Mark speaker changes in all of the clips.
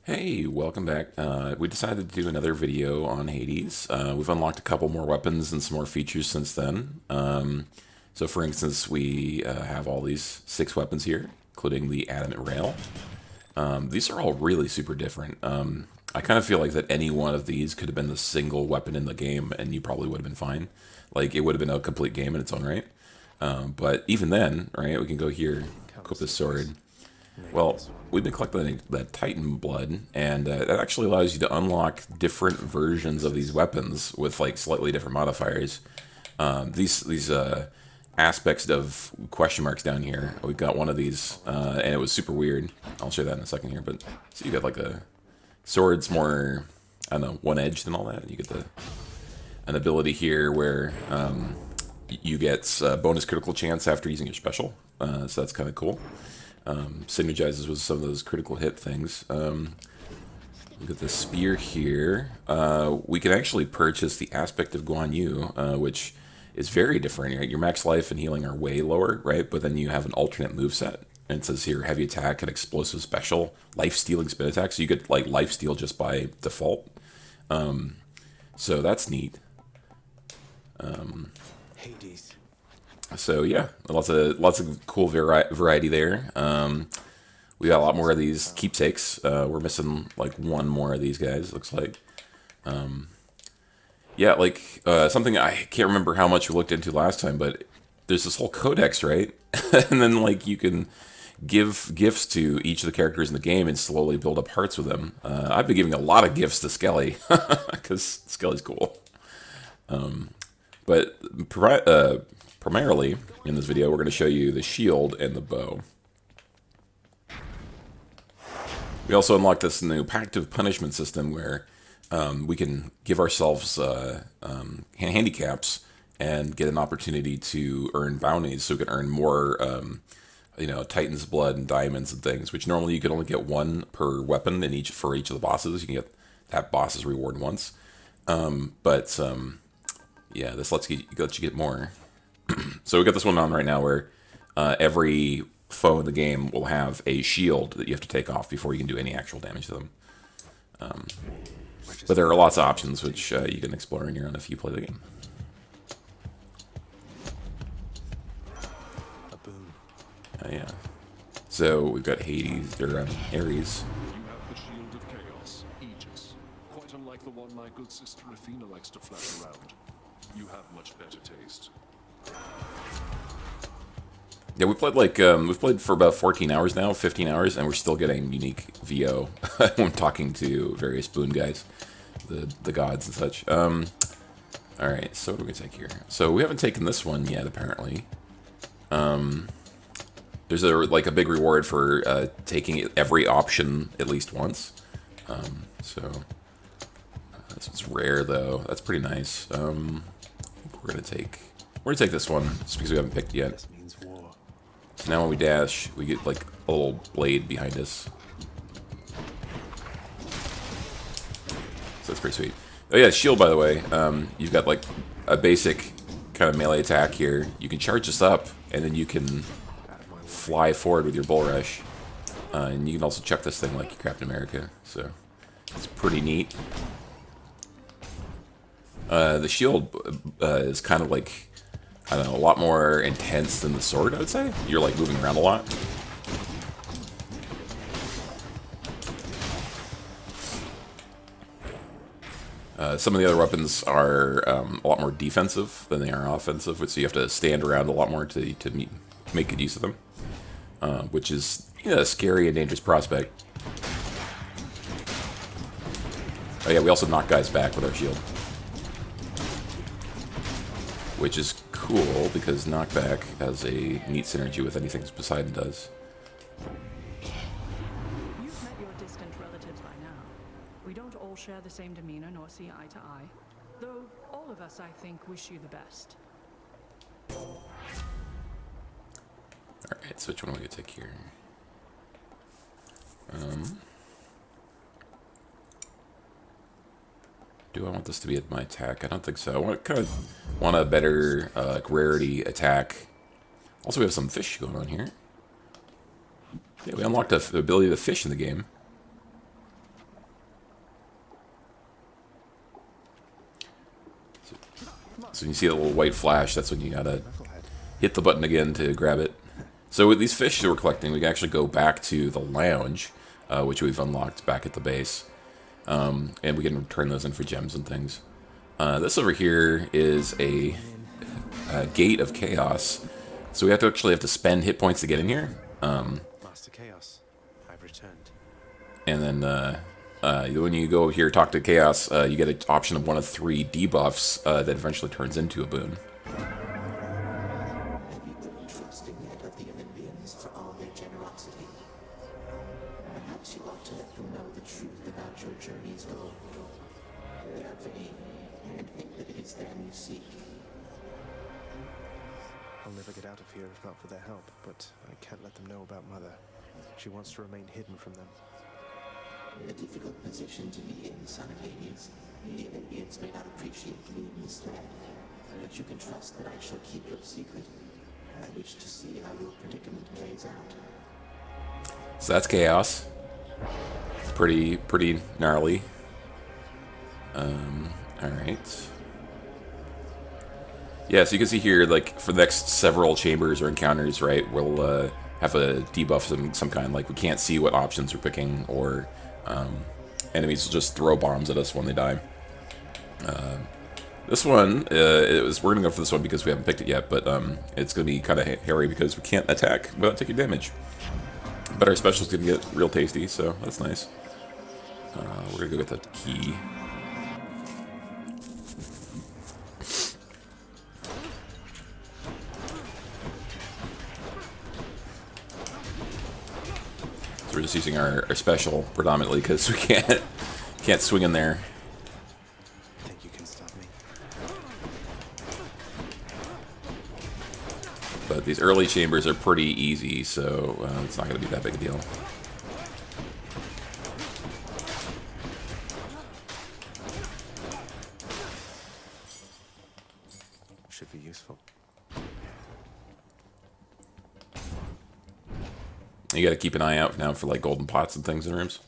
Speaker 1: Hey, welcome back. We decided to do another video on Hades. We've unlocked a couple more weapons and some more features since then. So, for instance, we have all these 6 weapons here, including the adamant rail. These are all really super different. I kind of feel like that any one of these could have been the single weapon in the game, and you probably would have been fine. Like, it would have been a complete game in its own right. But even then, right, we can go here, equip this sword. Well, we've been collecting that Titan blood, and that actually allows you to unlock different versions of these weapons with like slightly different modifiers. These aspects of question marks down here. We've got one of these, and it was super weird. I'll show you that in a second here. But so you got like a sword's more, I don't know, one edge than all that. You get an ability here where you get bonus critical chance after using your special. So that's kind of cool. Synergizes with some of those critical hit things. Look at the spear here. We can actually purchase the aspect of Guan Yu, which is very different. Right? Your max life and healing are way lower, right? But then you have an alternate moveset. And it says here, heavy attack and explosive special, life stealing spin attack. So you get like life steal just by default. So that's neat.
Speaker 2: Hades.
Speaker 1: So yeah, lots of cool variety there. We got a lot more of these keepsakes. We're missing like one more of these guys. Looks like. Yeah, like something I can't remember how much we looked into last time, but there's this whole codex, right? And then like you can give gifts to each of the characters in the game and slowly build up hearts with them. I've been giving a lot of gifts to Skelly because Skelly's cool. But primarily in this video, we're going to show you the shield and the bow. We also unlocked this new pactive punishment system where we can give ourselves handicaps and get an opportunity to earn bounties, so we can earn more, Titan's blood and diamonds and things, which normally you could only get one per weapon in for each of the bosses. You can get that boss's reward once, but yeah, this lets you get more. So we got this one on right now where every foe in the game will have a shield that you have to take off before you can do any actual damage to them. But there are lots of options which you can explore on your own if you play the game.
Speaker 2: A boon.
Speaker 1: Yeah. So we've got Hades, or Ares.
Speaker 3: You have the Shield of Chaos, Aegis. Quite unlike the one my good sister Athena likes to flash around. You have much better taste.
Speaker 1: Yeah, we've played for about 14 hours now, 15 hours, and we're still getting unique VO when talking to various boon guys, the gods and such. All right, so what do we take here? So we haven't taken this one yet, apparently. There's a big reward for taking every option at least once. This one's rare though. That's pretty nice. We're gonna take this one just because we haven't picked it yet.
Speaker 2: This means war.
Speaker 1: So now when we dash, we get like a little blade behind us. So that's pretty sweet. Oh yeah, shield, by the way. You've got like a basic kind of melee attack here. You can charge this up, and then you can fly forward with your bull rush. And you can also chuck this thing like your Captain America. So it's pretty neat. The shield is kind of like, I don't know, a lot more intense than the sword, I would say. You're like moving around a lot. Some of the other weapons are a lot more defensive than they are offensive, so you have to stand around a lot more to make good use of them, which is a scary and dangerous prospect. Oh yeah, we also knock guys back with our shield, which is cool because knockback has a neat synergy with anything Poseidon does.
Speaker 4: You've met your distant relatives by now. We don't all share the same demeanor nor see eye to eye. Though all of us, I think, wish you the best.
Speaker 1: Alright, so which one are we going to take here? Do I want this to be my attack? I don't think so. I kind of want a better rarity attack. Also, we have some fish going on here. Yeah, we unlocked the ability to fish in the game. So you see a little white flash, that's when you gotta hit the button again to grab it. So with these fish that we're collecting, we can actually go back to the lounge, which we've unlocked back at the base. And we can turn those in for gems and things. This over here is a gate of chaos. So we have to spend hit points to get in here.
Speaker 2: Master Chaos, I've returned.
Speaker 1: And then when you go here talk to Chaos, you get an option of one of 3 debuffs that eventually turns into a boon.
Speaker 5: Have you grown trusting yet of the Olympians for all their generosity? Perhaps you ought to let them know the truth about your journey's goal. They are vain and think that it is them you seek.
Speaker 2: I'll never get out of here if not for their help, but I can't let them know about Mother. She wants to remain hidden from them.
Speaker 5: A difficult position to be in, son of Hades. The Olympians may not appreciate being misled, but you can trust that I shall keep your secret. I wish to see how your predicament plays out.
Speaker 1: So that's Chaos. It's pretty gnarly. Alright. Yeah, so you can see here, like, for the next several chambers or encounters, right, we'll have a debuff of some kind. Like, we can't see what options we're picking, or enemies will just throw bombs at us when they die. This one, we're going to go for this one because we haven't picked it yet, but it's going to be kind of hairy because we can't attack without taking damage. But our special's going to get real tasty, so that's nice. We're going to go get the key. So we're just using our special predominantly because we can't swing in there.
Speaker 2: Think you can stop me?
Speaker 1: But these early chambers are pretty easy, so it's not going to be that big a deal.
Speaker 2: Should be useful.
Speaker 1: You got to keep an eye out now for like golden pots and things in rooms.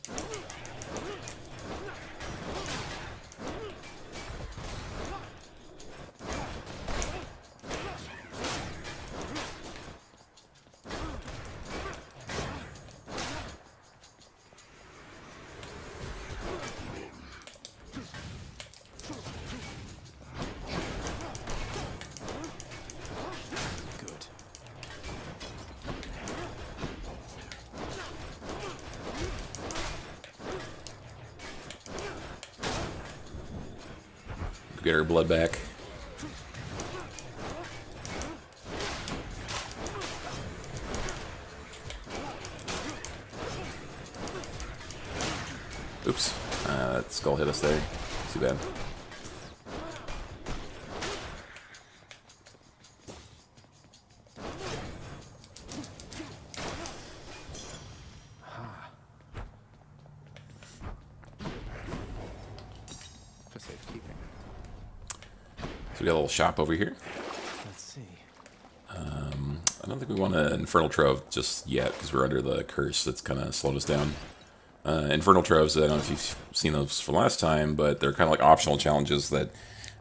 Speaker 2: Good.
Speaker 1: Get our blood back. Oops. That skull hit us there. Too bad.
Speaker 2: For safekeeping.
Speaker 1: So we got a little shop over here.
Speaker 2: Let's see.
Speaker 1: I don't think we want an Infernal Trove just yet because we're under the curse that's kind of slowed us down. Infernal Troves, I don't know if you've seen those from last time, but they're kind of like optional challenges that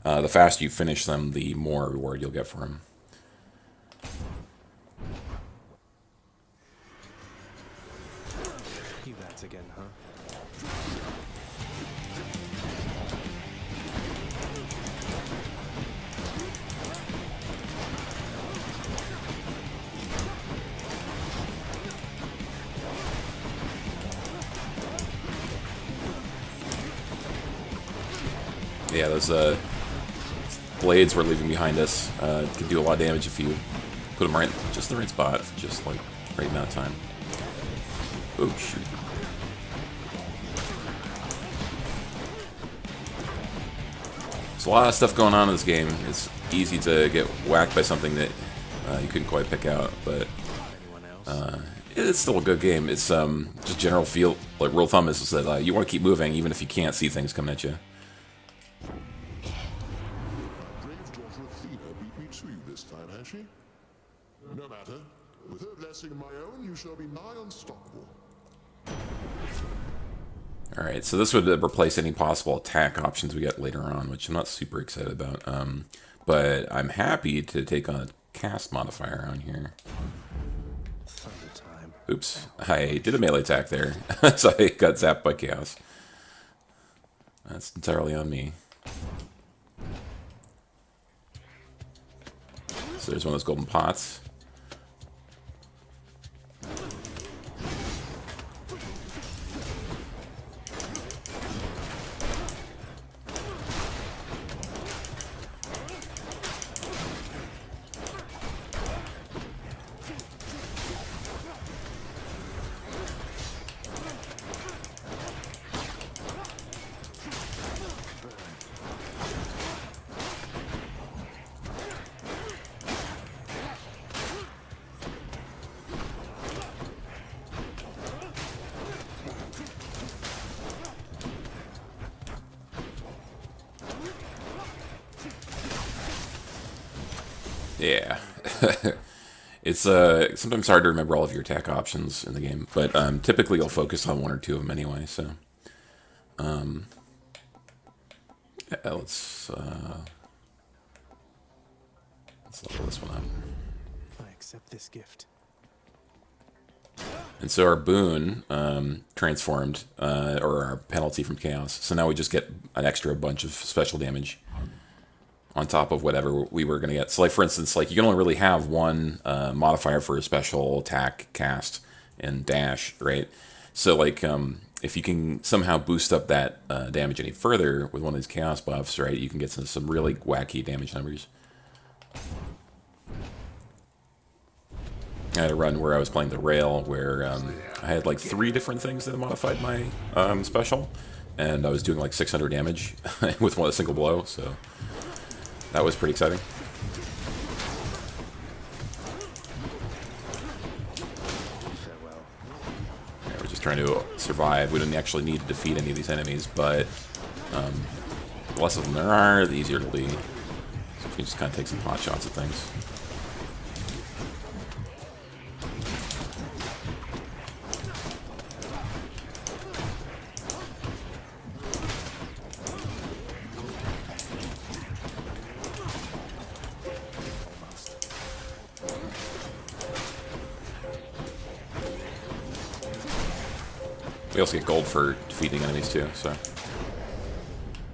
Speaker 1: the faster you finish them, the more reward you'll get for them.
Speaker 2: You lads again, huh?
Speaker 1: Yeah, those blades we're leaving behind us can do a lot of damage if you put them right, just the right spot, just like right amount of time. Oh shoot! There's a lot of stuff going on in this game. It's easy to get whacked by something that you couldn't quite pick out, but
Speaker 2: Anyone else?
Speaker 1: it's still a good game. It's just general feel, like rule of thumb is that you want to keep moving even if you can't see things coming at you.
Speaker 3: Brave daughter Athena beat me to you this time, has she? No matter. With her blessing of my own, you shall be nigh unstoppable.
Speaker 1: Alright, so this would replace any possible attack options we get later on, which I'm not super excited about. but I'm happy to take on a cast modifier on here.
Speaker 2: Thunder time.
Speaker 1: Oops, I did a melee attack there, so I got zapped by chaos. That's entirely on me. So there's one of those golden pots. Yeah. It's sometimes hard to remember all of your attack options in the game, but typically you'll focus on one or two of them anyway, so yeah, let's level this one up.
Speaker 2: I accept this gift.
Speaker 1: And so our boon transformed, or our penalty from chaos, so now we just get an extra bunch of special damage on top of whatever we were going to get. So like, for instance, like you can only really have one modifier for a special attack, cast, and dash, right? So like if you can somehow boost up that damage any further with one of these chaos buffs, right, you can get some really wacky damage numbers. I had a run where I was playing the rail where I had like 3 different things that modified my special, and I was doing like 600 damage with a single blow, so that was pretty exciting.
Speaker 2: Farewell.
Speaker 1: Yeah, we're just trying to survive. We didn't actually need to defeat any of these enemies, but the less of them there are, the easier it'll be. So we can just kind of take some pot shots at things. We also get gold for defeating enemies too, so.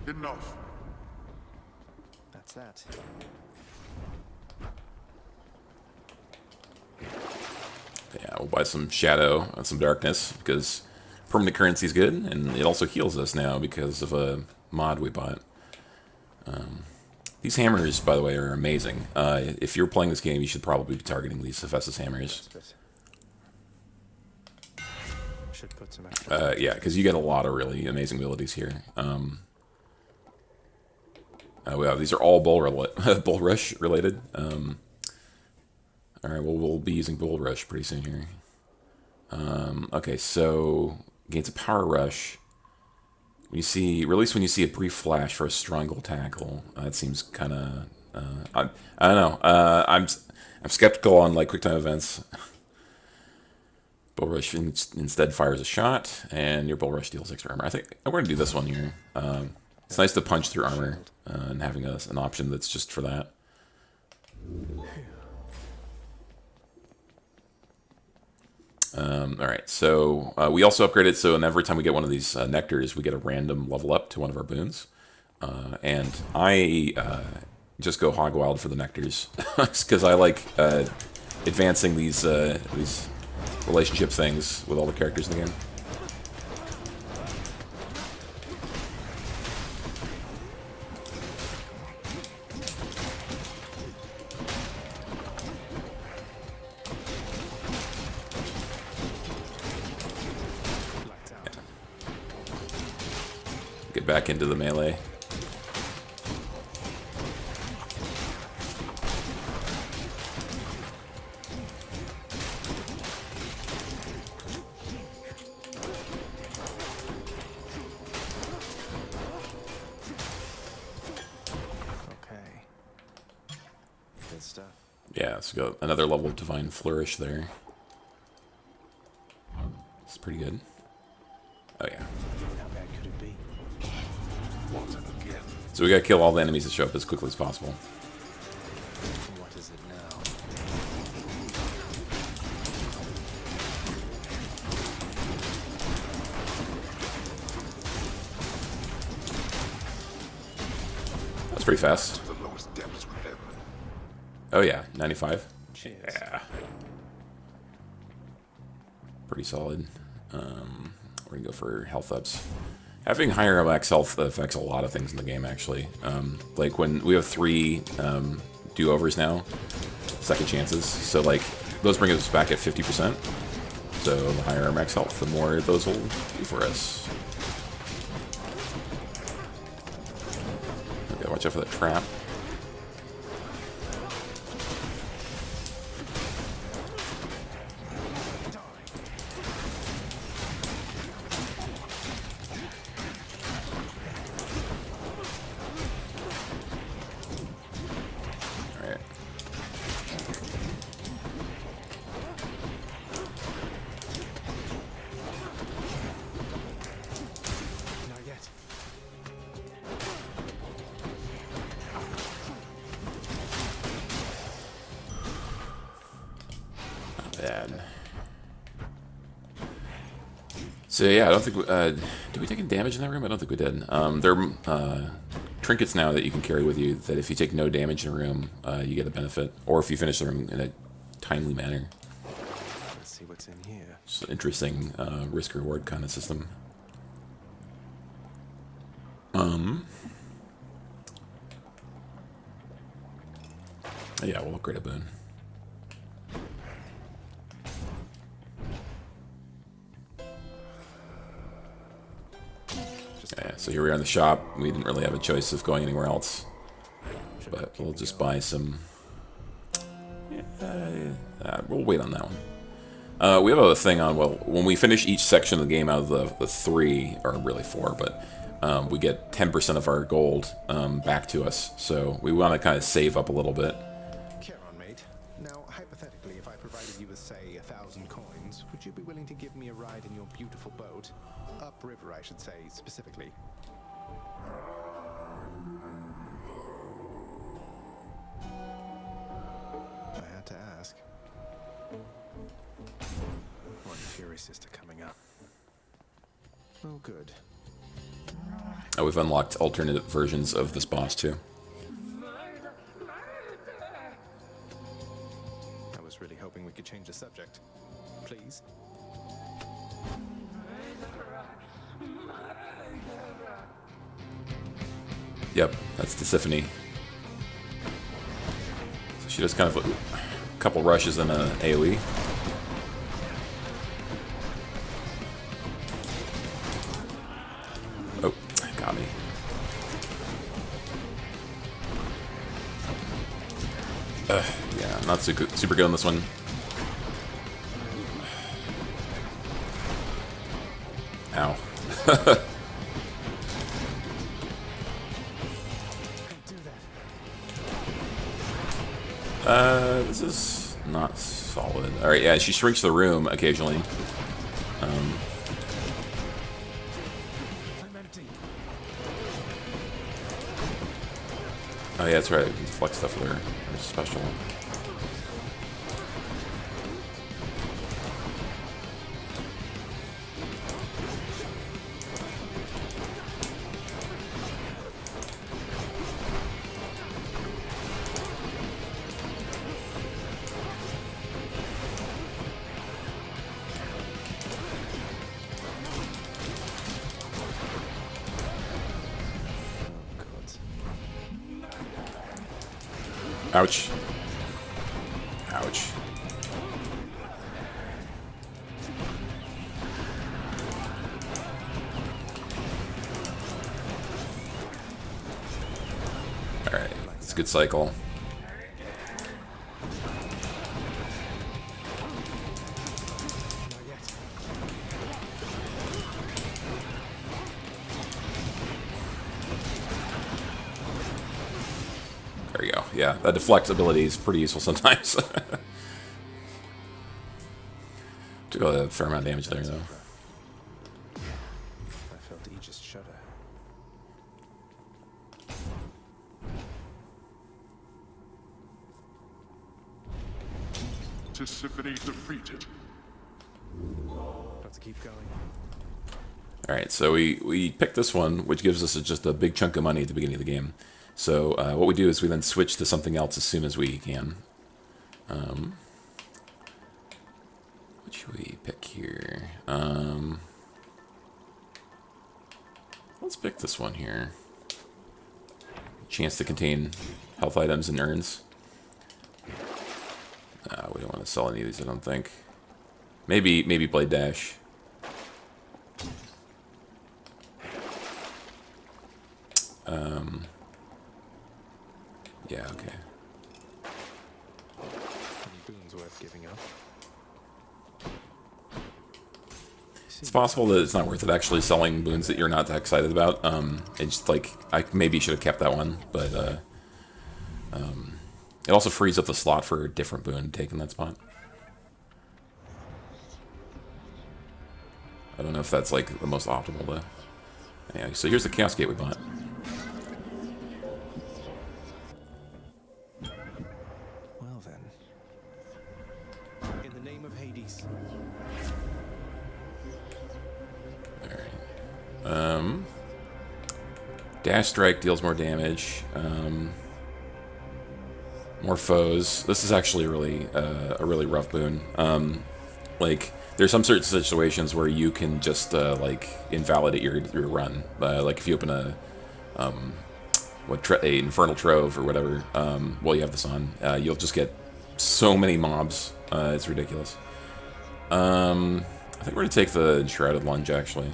Speaker 3: Enough.
Speaker 2: That's that.
Speaker 1: Yeah, we'll buy some shadow and some darkness because permanent currency is good, and it also heals us now because of a mod we bought. These hammers, by the way, are amazing. If you're playing this game, you should probably be targeting these Hephaestus hammers.
Speaker 2: Should put some extra.
Speaker 1: Yeah, because you get a lot of really amazing abilities here. Wow, these are all bull rush related. All right, well, we'll be using bull rush pretty soon here. Okay, so gains a power rush. When you see, release when you see a brief flash for a strangle tackle. That seems kind of, I don't know. I'm skeptical on like quick time events. Bull rush instead fires a shot, and your bull rush deals extra armor. I think I'm going to do this one here. It's nice to punch through armor and having an option that's just for that. All right, so we also upgraded, so every time we get one of these nectars, we get a random level up to one of our boons. And I just go hog wild for the nectars because I like advancing these relationship things with all the characters in the game. Get back into the melee.
Speaker 2: Okay. Good stuff.
Speaker 1: Yeah, so got another level of Divine Flourish there. It's pretty good. Oh yeah.
Speaker 2: How bad could it be?
Speaker 3: What again?
Speaker 1: So we gotta kill all the enemies that show up as quickly as possible. That's pretty fast.
Speaker 3: To the lowest depths within.
Speaker 1: Oh yeah, 95.
Speaker 2: Cheers.
Speaker 1: Yeah. Pretty solid. We're gonna go for health ups. Having higher max health affects a lot of things in the game, actually. Like when we have 3 do-overs now, second chances. So like those bring us back at 50%. So the higher our max health, the more those will do for us. Okay, watch out for that trap. Alright.
Speaker 2: Not yet.
Speaker 1: Not bad. So yeah, I don't think did we take any damage in that room? I don't think we did. There are trinkets now that you can carry with you that if you take no damage in a room, you get a benefit, or if you finish the room in a timely manner.
Speaker 2: Let's see what's in here.
Speaker 1: It's an interesting risk-reward kind of system. Yeah, we'll upgrade a boon. Yeah, so here we are in the shop. We didn't really have a choice of going anywhere else, but we'll just buy some. We'll wait on that one. We have a thing on, well, when we finish each section of the game out of the 3, or really 4, but we get 10% of our gold back to us. So we want to kind of save up a little bit.
Speaker 2: Care on, mate. Now, hypothetically, if I provided you with, say, 1,000 coins, would you be willing to give me a ride in your beautiful boat? Upriver, I should say, specifically. I had to ask. One Fury Sister coming up. Oh, good.
Speaker 1: Oh, we've unlocked alternate versions of this boss too.
Speaker 2: I was really hoping we could change the subject. Please?
Speaker 1: Yep, that's Tisiphone. So she does kind of a couple rushes and an AoE. Oh, got me. Yeah, not super good on this one. Ow. This is not solid. Alright, yeah, she shrinks the room occasionally.
Speaker 2: I'm empty.
Speaker 1: Oh yeah, that's right. You can flex stuff with her special. Ouch. Ouch. Alright, it's a good cycle.
Speaker 2: Not yet.
Speaker 1: There you go. Yeah, that deflect ability is pretty useful sometimes. Took a fair amount of damage there, though.
Speaker 2: I felt Aegis shudder.
Speaker 3: Tisiphone defeated.
Speaker 2: Got to keep going.
Speaker 1: Alright, so we picked this one, which gives us just a big chunk of money at the beginning of the game. So what we do is we then switch to something else as soon as we can. What should we pick here? Let's pick this one here. Chance to contain health items and urns. We don't want to sell any of these, I don't think. Maybe Blade Dash. Yeah, okay.
Speaker 2: Any boons worth giving up?
Speaker 1: It's possible that it's not worth it actually selling boons that you're not that excited about. It's like, I maybe should have kept that one, but it also frees up the slot for a different boon to take in that spot. I don't know if that's like the most optimal though. Anyway, so here's the Chaos Gate we bought.
Speaker 2: Well then. In the name of Hades.
Speaker 1: Alright. Dash Strike deals more damage. More foes. This is actually really a really rough boon. Like, there's some certain situations where you can just like invalidate your run. Like if you open a Infernal Trove or whatever while you have this on, you'll just get so many mobs. It's ridiculous. I think we're gonna take the Shrouded Lunge actually.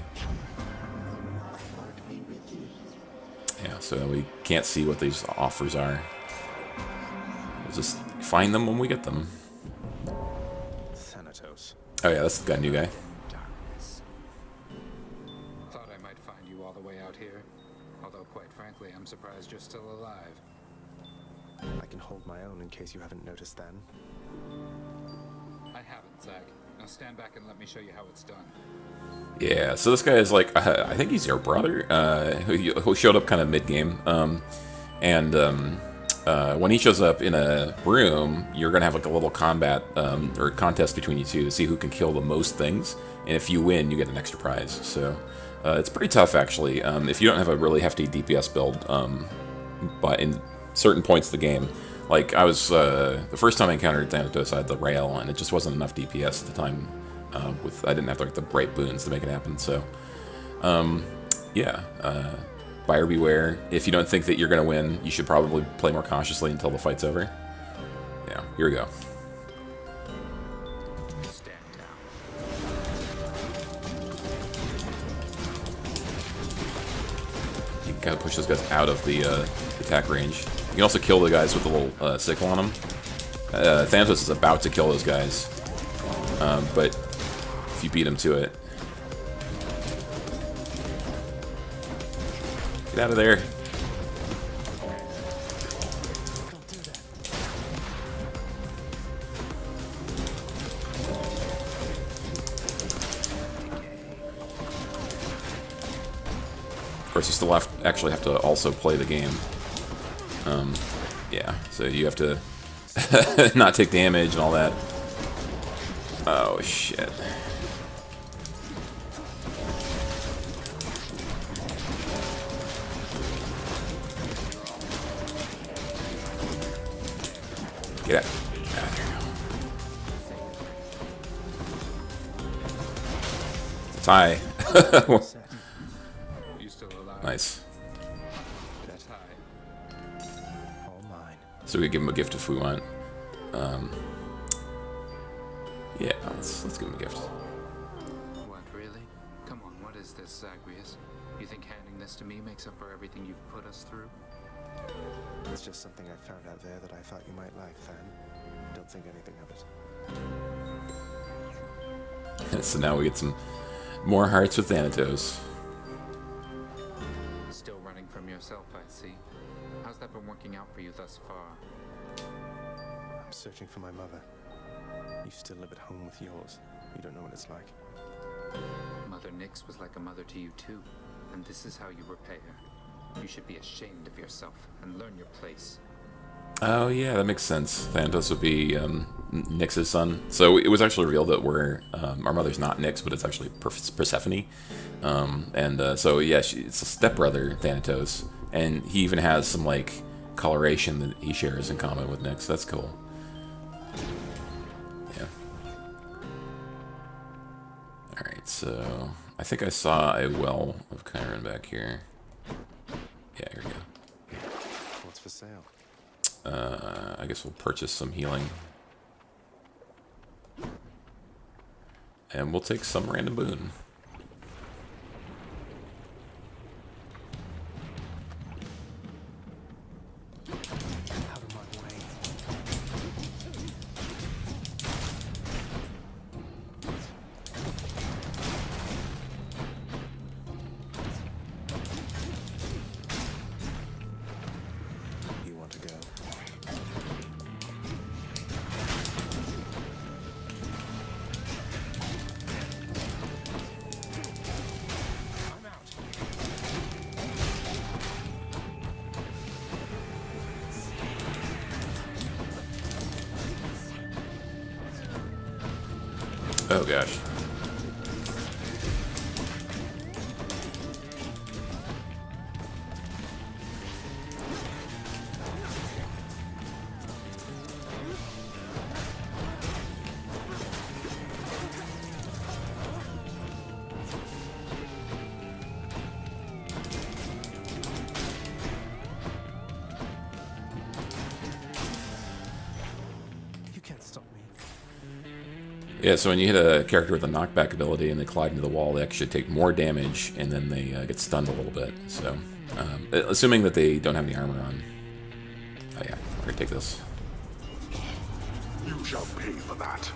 Speaker 1: Yeah, so we can't see what these offers are. We'll just find them when we get them.
Speaker 2: Thanatos.
Speaker 1: Oh yeah, that's the new guy.
Speaker 6: Darkness. Thought I might find you all the way out here. Although, quite frankly, I'm surprised you're still alive.
Speaker 2: I can hold my own in case you haven't noticed then.
Speaker 6: I haven't, Zach. Now stand back and let me show you how it's done.
Speaker 1: Yeah, so this guy is like, I think he's your brother, who showed up kind of mid-game. When he shows up in a room, you're going to have like a little combat or contest between you two to see who can kill the most things. And if you win, you get an extra prize. So it's pretty tough, actually. If you don't have a really hefty DPS build, but in certain points of the game, like I was, the first time I encountered Thanatos, I had the rail, and it just wasn't enough DPS at the time. I didn't have like the bright boons to make it happen. So, yeah. Buyer beware. If you don't think that you're going to win, you should probably play more cautiously until the fight's over. Yeah, here we go.
Speaker 6: Stand down.
Speaker 1: You can kind of push those guys out of the attack range. You can also kill the guys with the little sickle on them. Thanatos is about to kill those guys, but if you beat him to it, get out of there. Of course, you still actually have to also play the game. Yeah, so you have to not take damage and all that. Oh, shit. Get out. Ah, there you go. It's high.
Speaker 6: You still alive?
Speaker 1: Nice.
Speaker 6: That's high.
Speaker 2: All mine.
Speaker 1: So we give him a gift if we want. Yeah, let's give him a gift.
Speaker 6: What, really? Come on, what is this, Zagreus? You think handing this to me makes up for everything you've put us through?
Speaker 2: It's just something I found out there that I thought you might like, Than. Don't think anything of it.
Speaker 1: So now we get some more hearts with Thanatos.
Speaker 6: Still running from yourself, I see. How's that been working out for you thus far?
Speaker 2: I'm searching for my mother. You still live at home with yours. You don't know what it's like.
Speaker 6: Mother Nyx was like a mother to you too, and this is how you repay her. You should be ashamed of yourself and learn your place.
Speaker 1: Oh yeah, that makes sense. Thanatos would be Nyx's son. So it was actually revealed that our mother's not Nyx, but it's actually Persephone. So yeah, it's a stepbrother, Thanatos, And he even has some, like, coloration that he shares in common with Nyx. That's cool. Yeah. Alright, so I think I saw a well of Chiron back here. Yeah, here we go.
Speaker 2: What's for sale?
Speaker 1: I guess we'll purchase some healing. And we'll take some random boon.
Speaker 2: Out of my way. You want to go? I'm out.
Speaker 1: Oh gosh.
Speaker 2: You can't stop me.
Speaker 1: Yeah, so when you hit a character with a knockback ability and they collide into the wall, they actually take more damage, and then they get stunned a little bit. So, assuming that they don't have any armor on. Oh yeah, we're gonna take this.
Speaker 3: You shall pay for that.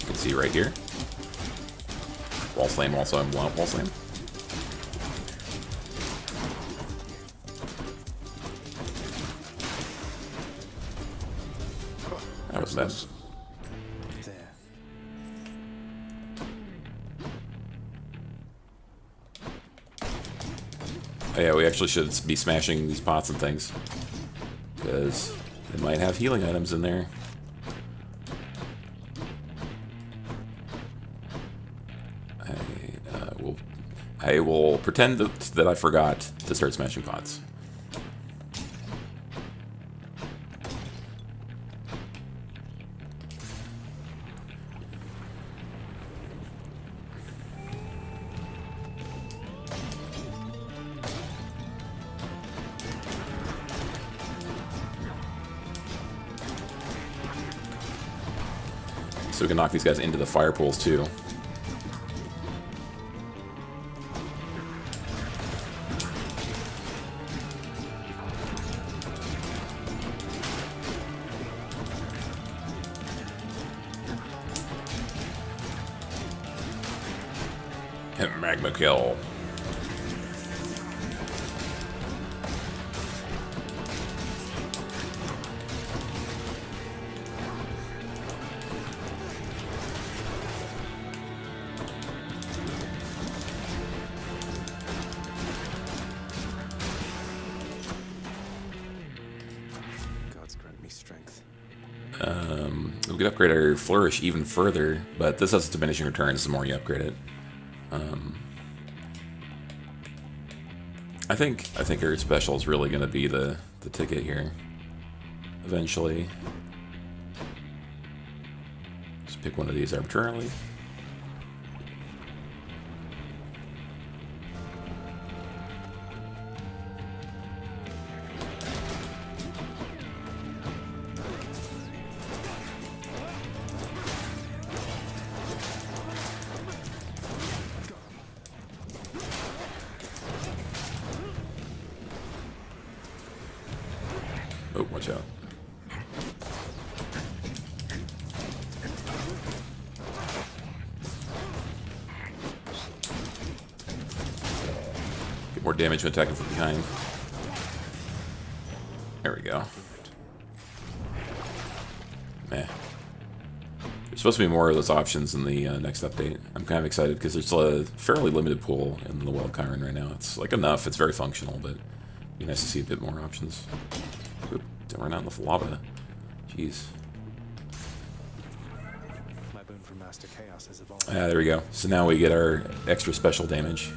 Speaker 1: You can see right here. Wall slam, wall slam, wall slam. That was bad.
Speaker 2: There.
Speaker 1: Oh yeah, we actually should be smashing these pots and things. Because they might have healing items in there. I will pretend that I forgot to start smashing pots. So we can knock these guys into the fire pools too. Magma kill.
Speaker 2: Gods grant me strength.
Speaker 1: We could upgrade our flourish even further, but this has diminishing returns the more you upgrade it. I think our special is really going to be the ticket here. Eventually, just pick one of these arbitrarily. Oh, watch out. Get more damage when attacking from behind. There we go. Meh. There's supposed to be more of those options in the next update. I'm kind of excited because there's a fairly limited pool in the Well of Chiron right now. It's like enough, it's very functional, but it'd be nice to see a bit more options. Oop, don't run out in the lava. Jeez.
Speaker 2: My boon from Master Chaos has evolved.
Speaker 1: Ah, there we go. So now we get our extra special damage.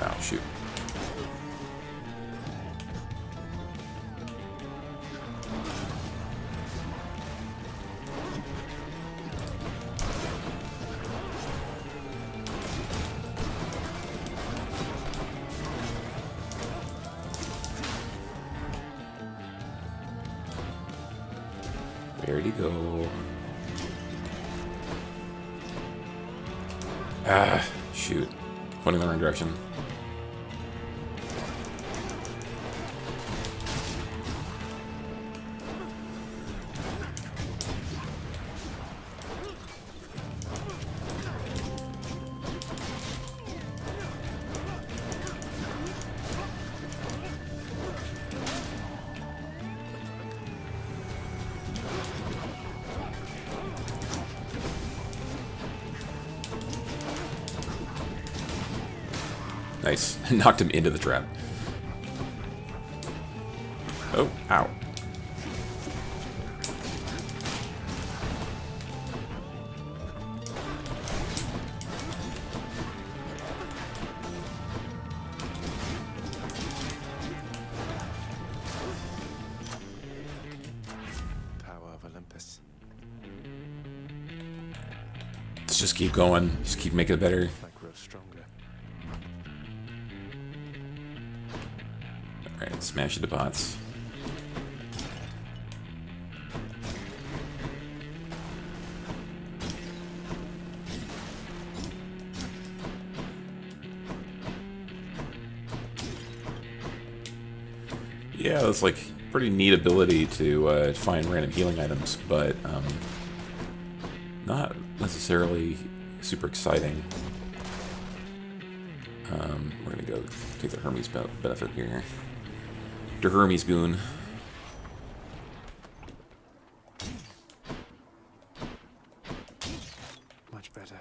Speaker 1: Oh, shoot. Where'd he go? Ah, shoot. Pointing in the wrong direction. Nice. Knocked him into the trap. Oh, ow.
Speaker 2: Power of Olympus.
Speaker 1: Let's just keep going. Just keep making it better.
Speaker 2: I grow stronger.
Speaker 1: Alright, smash the pots. Yeah, that's like pretty neat ability to find random healing items, but not necessarily super exciting. We're gonna go take the Hermes benefit here. The Hermes boon.
Speaker 2: Much better.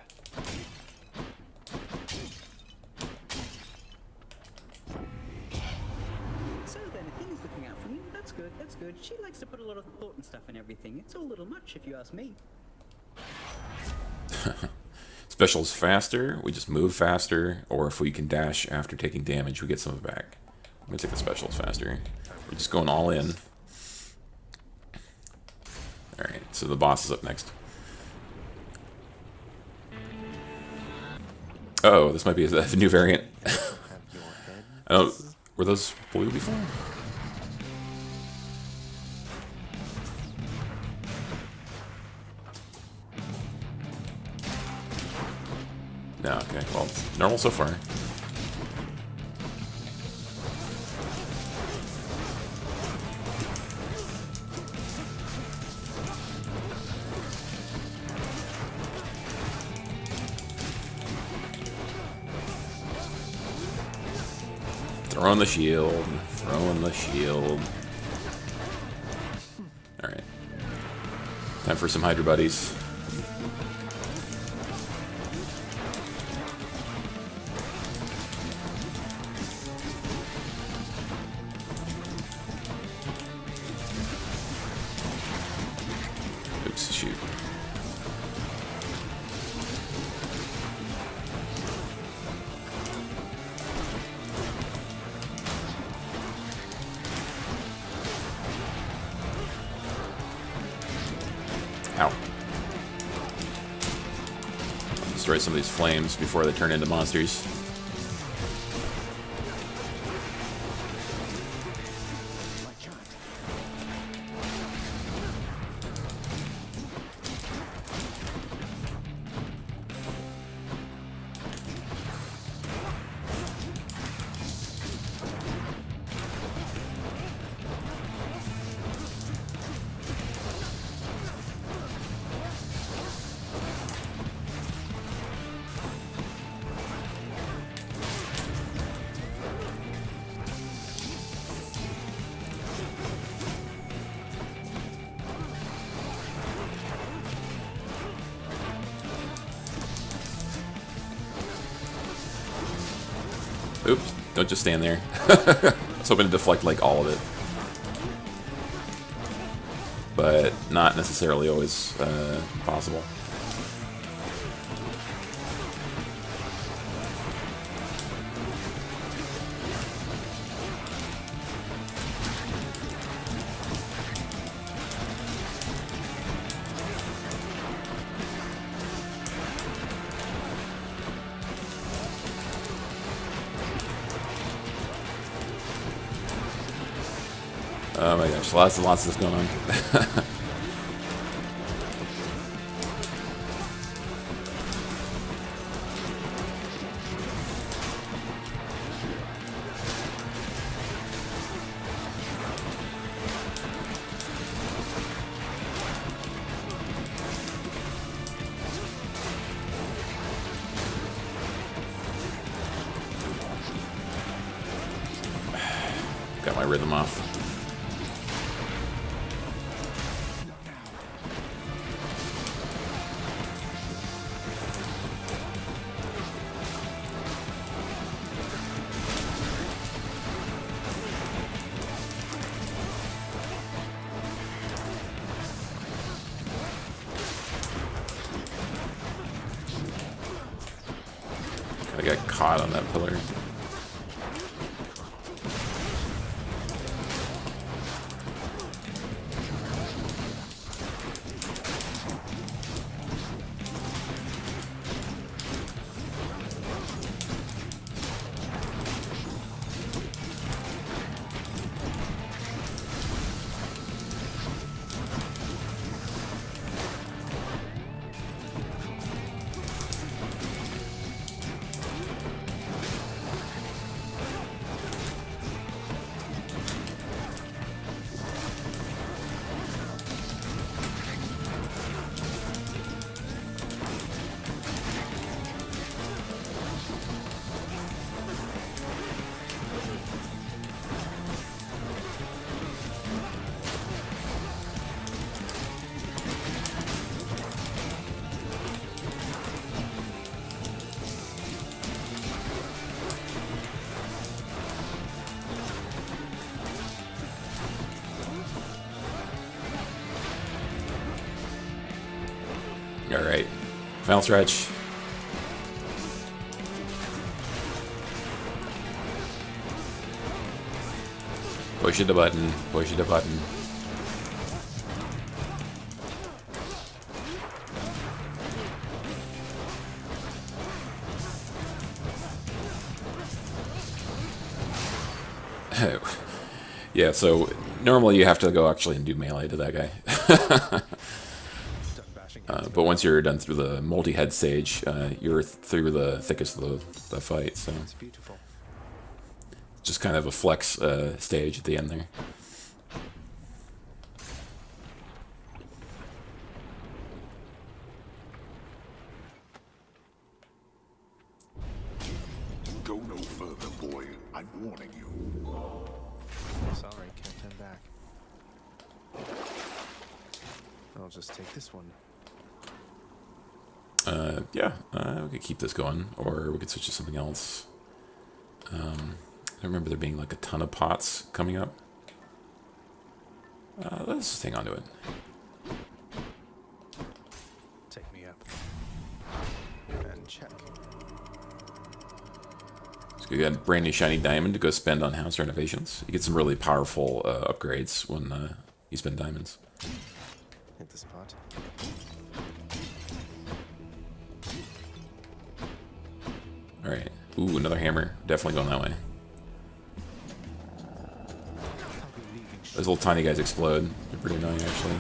Speaker 7: So then, Athena's looking out for me. That's good, that's good. She likes to put a lot of thought and stuff in everything. It's all a little much, if you ask me.
Speaker 1: Special's faster, we just move faster, or if we can dash after taking damage, we get some of it back. I'm gonna take the specials faster. We're just going all in. Alright, so the boss is up next. Oh, this might be a new variant. I don't. Were those blue before? No, okay. Well, it's normal so far. Throwing the shield. Throwing the shield. Alright. Time for some Hydra buddies. Oops, shoot. Ow. Destroy some of these flames before they turn into monsters.
Speaker 2: I can't.
Speaker 1: Oops, don't just stand there. I was hoping to deflect like all of it. but not necessarily always possible. Oh my gosh, lots and lots of stuff going on. Got my rhythm off. I got caught on that pillar. Alright. Final stretch. Push the button. Push the button. Yeah, so normally you have to go actually and do melee to that guy. But once you're done through the multi-head stage, you're through the thickest of the fight, so
Speaker 2: It's beautiful.
Speaker 1: just kind of a flex stage at the end there.
Speaker 3: Go no further, boy. I'm warning you.
Speaker 2: Sorry, can't turn back. I'll just take this one.
Speaker 1: Yeah, we could keep this going, or we could switch to something else. I remember there being like a ton of pots coming up. Let's just hang on to it.
Speaker 2: Take me up. And check.
Speaker 1: So we got a brand new shiny diamond to go spend on house renovations. You get some really powerful upgrades when you spend diamonds.
Speaker 2: Hit the spot.
Speaker 1: Alright. Ooh, another hammer. Definitely going that way. Those little tiny guys explode. They're pretty annoying, actually.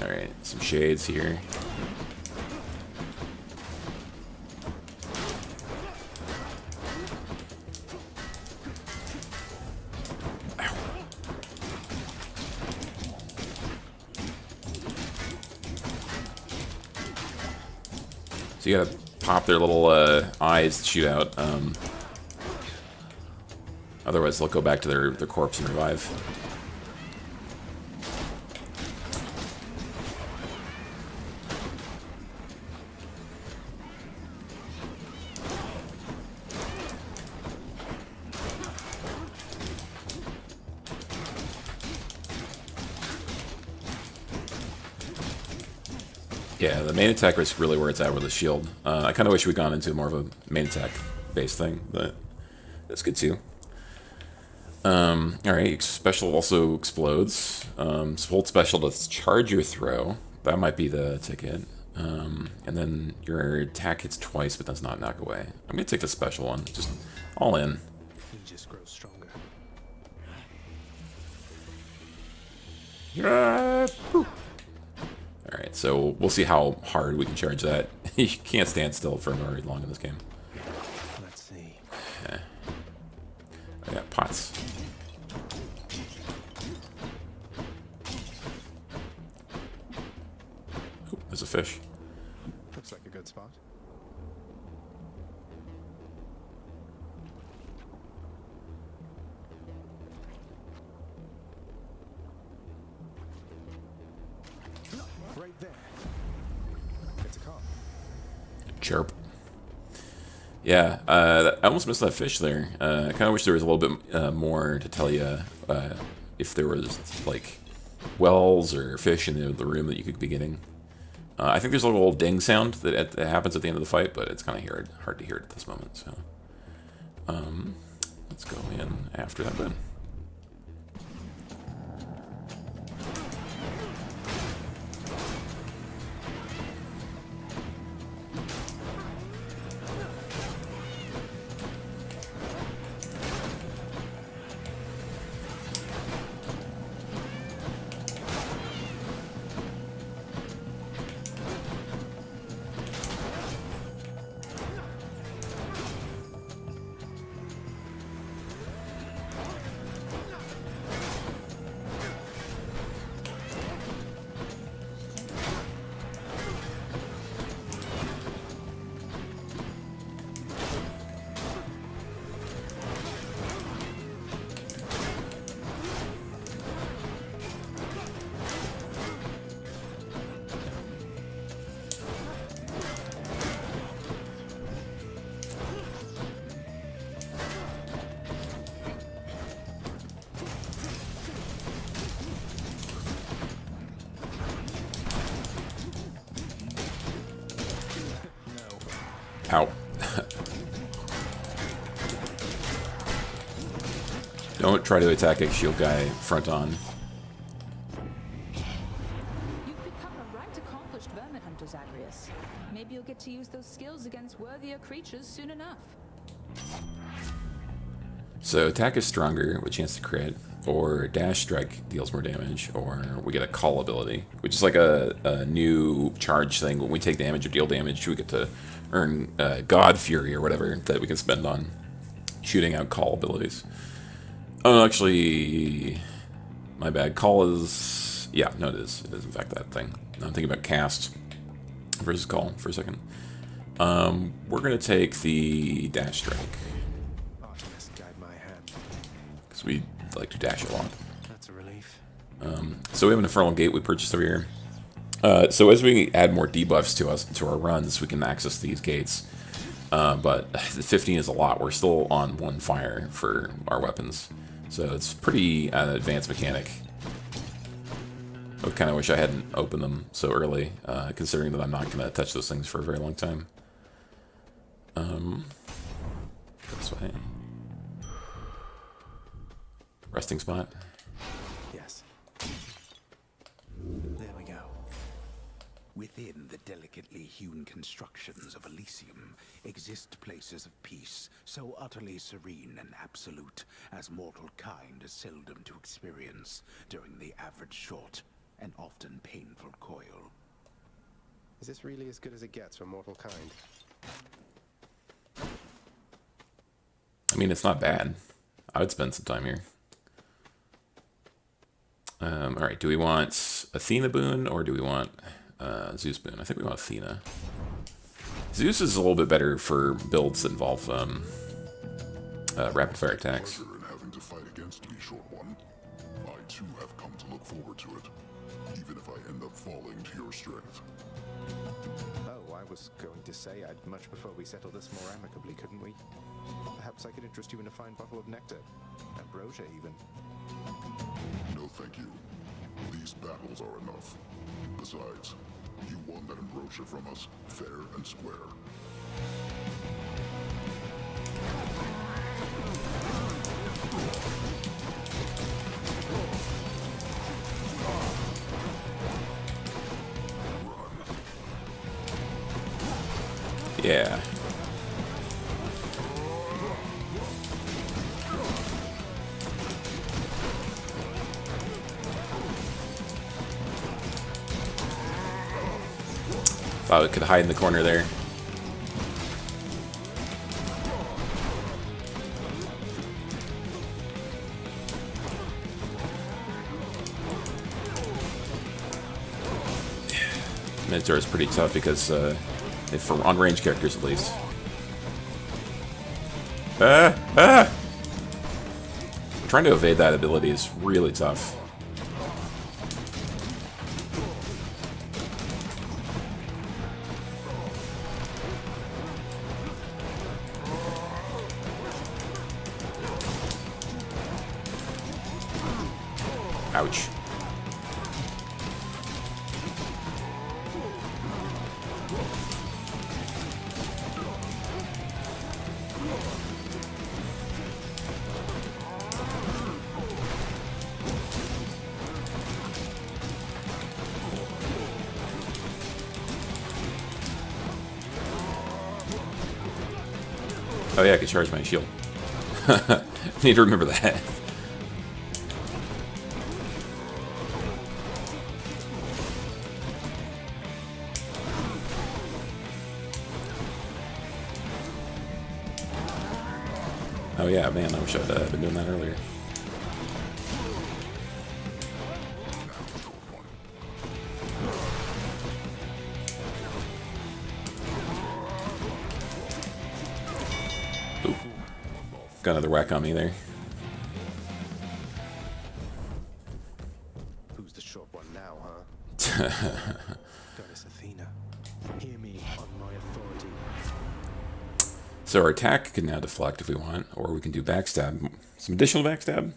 Speaker 1: Alright, some shades here. So you gotta pop their little eyes to shoot out. Otherwise, they'll go back to their corpse and revive. Yeah, the main attack is really where it's at with the shield. I kind of wish we'd gone into more of a main attack based thing, but that's good too. Alright, special also explodes. Hold special to charge your throw. That might be the ticket. And then your attack hits twice but does not knock away. I'm going to take the special one. Just all in.
Speaker 2: He just grows stronger.
Speaker 1: Yeah. Alright, so we'll see how hard we can charge that. You can't stand still for very long in this game.
Speaker 2: Let's see.
Speaker 1: I got pots. Ooh, there's a fish.
Speaker 2: Looks like a good spot. Right there. It's a car.
Speaker 1: Chirp. Yeah, I almost missed that fish there. I kind of wish there was a little bit more to tell you if there was, like, wells or fish in the room that you could be getting. I think there's a little ding sound that happens at the end of the fight, but it's kind of hard to hear it at this moment, so... let's go in after that then. Ow. Don't try to attack a shield guy front on.
Speaker 8: You've become a right accomplished vermin hunter, Zagreus. Maybe you'll get to use those skills against worthier creatures soon enough.
Speaker 1: So attack is stronger with chance to crit, or dash strike deals more damage, or we get a call ability, which is like a new charge thing. When we take damage or deal damage, we get to earn God Fury or whatever that we can spend on shooting out call abilities. Oh, actually, my bad. Call is... yeah, no, it is. It is, in fact, that thing. I'm thinking about cast versus call for a second. We're going to take the dash strike.
Speaker 2: Oh, yes, guide my hand.
Speaker 1: Because we like to dash a lot.
Speaker 2: That's a relief.
Speaker 1: So we have an Infernal Gate we purchased over here. So as we add more debuffs to our runs, we can access these gates. But 15 is a lot. We're still on one fire for our weapons. So it's pretty advanced mechanic. I kind of wish I hadn't opened them so early, considering that I'm not going to touch those things for a very long time. This way. Resting spot.
Speaker 2: Yes. There we go.
Speaker 9: Within the delicately hewn constructions of Elysium exist places of peace so utterly serene and absolute as mortal kind is seldom to experience during the average short and often painful coil.
Speaker 2: Is this really as good as it gets for mortal kind?
Speaker 1: I mean, it's not bad. I would spend some time here. Alright, do we want Athena boon or do we want Zeus boon? I think we want Athena. Zeus is a little bit better for builds that involve rapid fire attacks.
Speaker 3: Pleasure in having to fight against me, short one. I too have come to look forward to it, even if I end up falling to your strength.
Speaker 2: Oh, I was going to say I'd much prefer we settle this more amicably, couldn't we? Perhaps I could interest you in a fine bottle of nectar. Ambrosia, even.
Speaker 3: No, thank you. These battles are enough. Besides, You won that ambrosia from us, fair and square.
Speaker 1: Yeah. Thought it could hide in the corner there. Minotaur is pretty tough because, if for on range characters at least. Trying to evade that ability is really tough. Ouch. Oh yeah, I can charge my shield. Need to remember that. Oh yeah, man, I wish I'd been doing that earlier. Ooh. Got another whack on me there.
Speaker 2: Who's the short one now, huh? Goddess Athena, hear me on my authority.
Speaker 1: So our attack can now deflect if we want, or we can do backstab. Some additional backstab.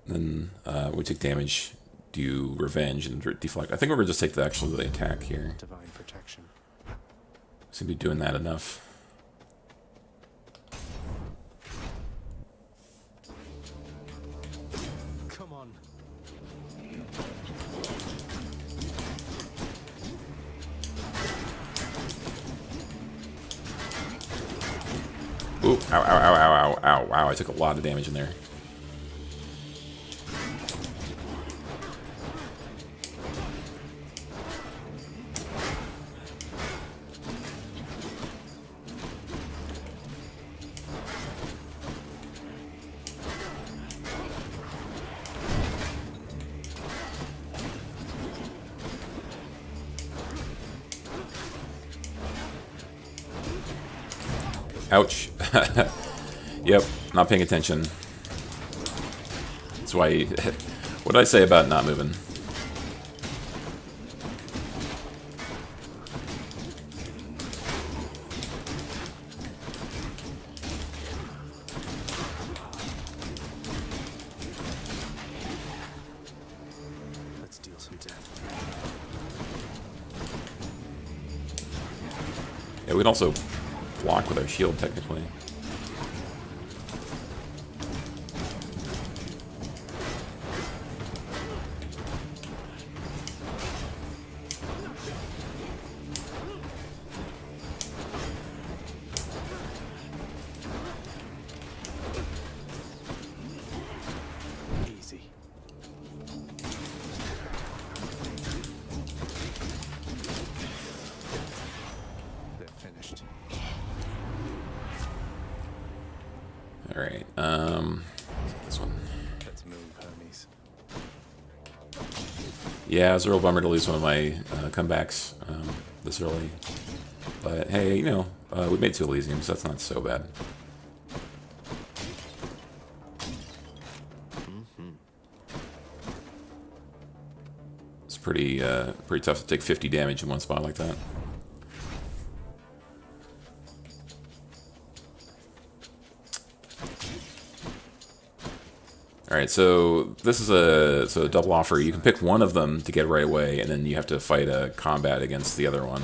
Speaker 1: Then we take damage, do revenge, and deflect. I think we're going to just take the actual attack here.
Speaker 2: Divine protection.
Speaker 1: Seem to be doing that enough.
Speaker 2: Come on.
Speaker 1: Ooh, ow, ow, ow, ow, ow, ow, wow, I took a lot of damage in there. Ouch. Yep, not paying attention. That's why... what did I say about not moving?
Speaker 2: Let's deal some damage.
Speaker 1: Yeah, we can also block with our shield, technically.
Speaker 2: Easy. They're finished.
Speaker 1: All right. This one.
Speaker 2: Let's move, Hermes.
Speaker 1: Yeah, it was a real bummer to lose one of my comebacks this early. But hey, you know, we made 2 Elysiums, so that's not so bad. It's pretty tough to take 50 damage in one spot like that. All right, so this is a double offer. You can pick one of them to get right away, and then you have to fight a combat against the other one,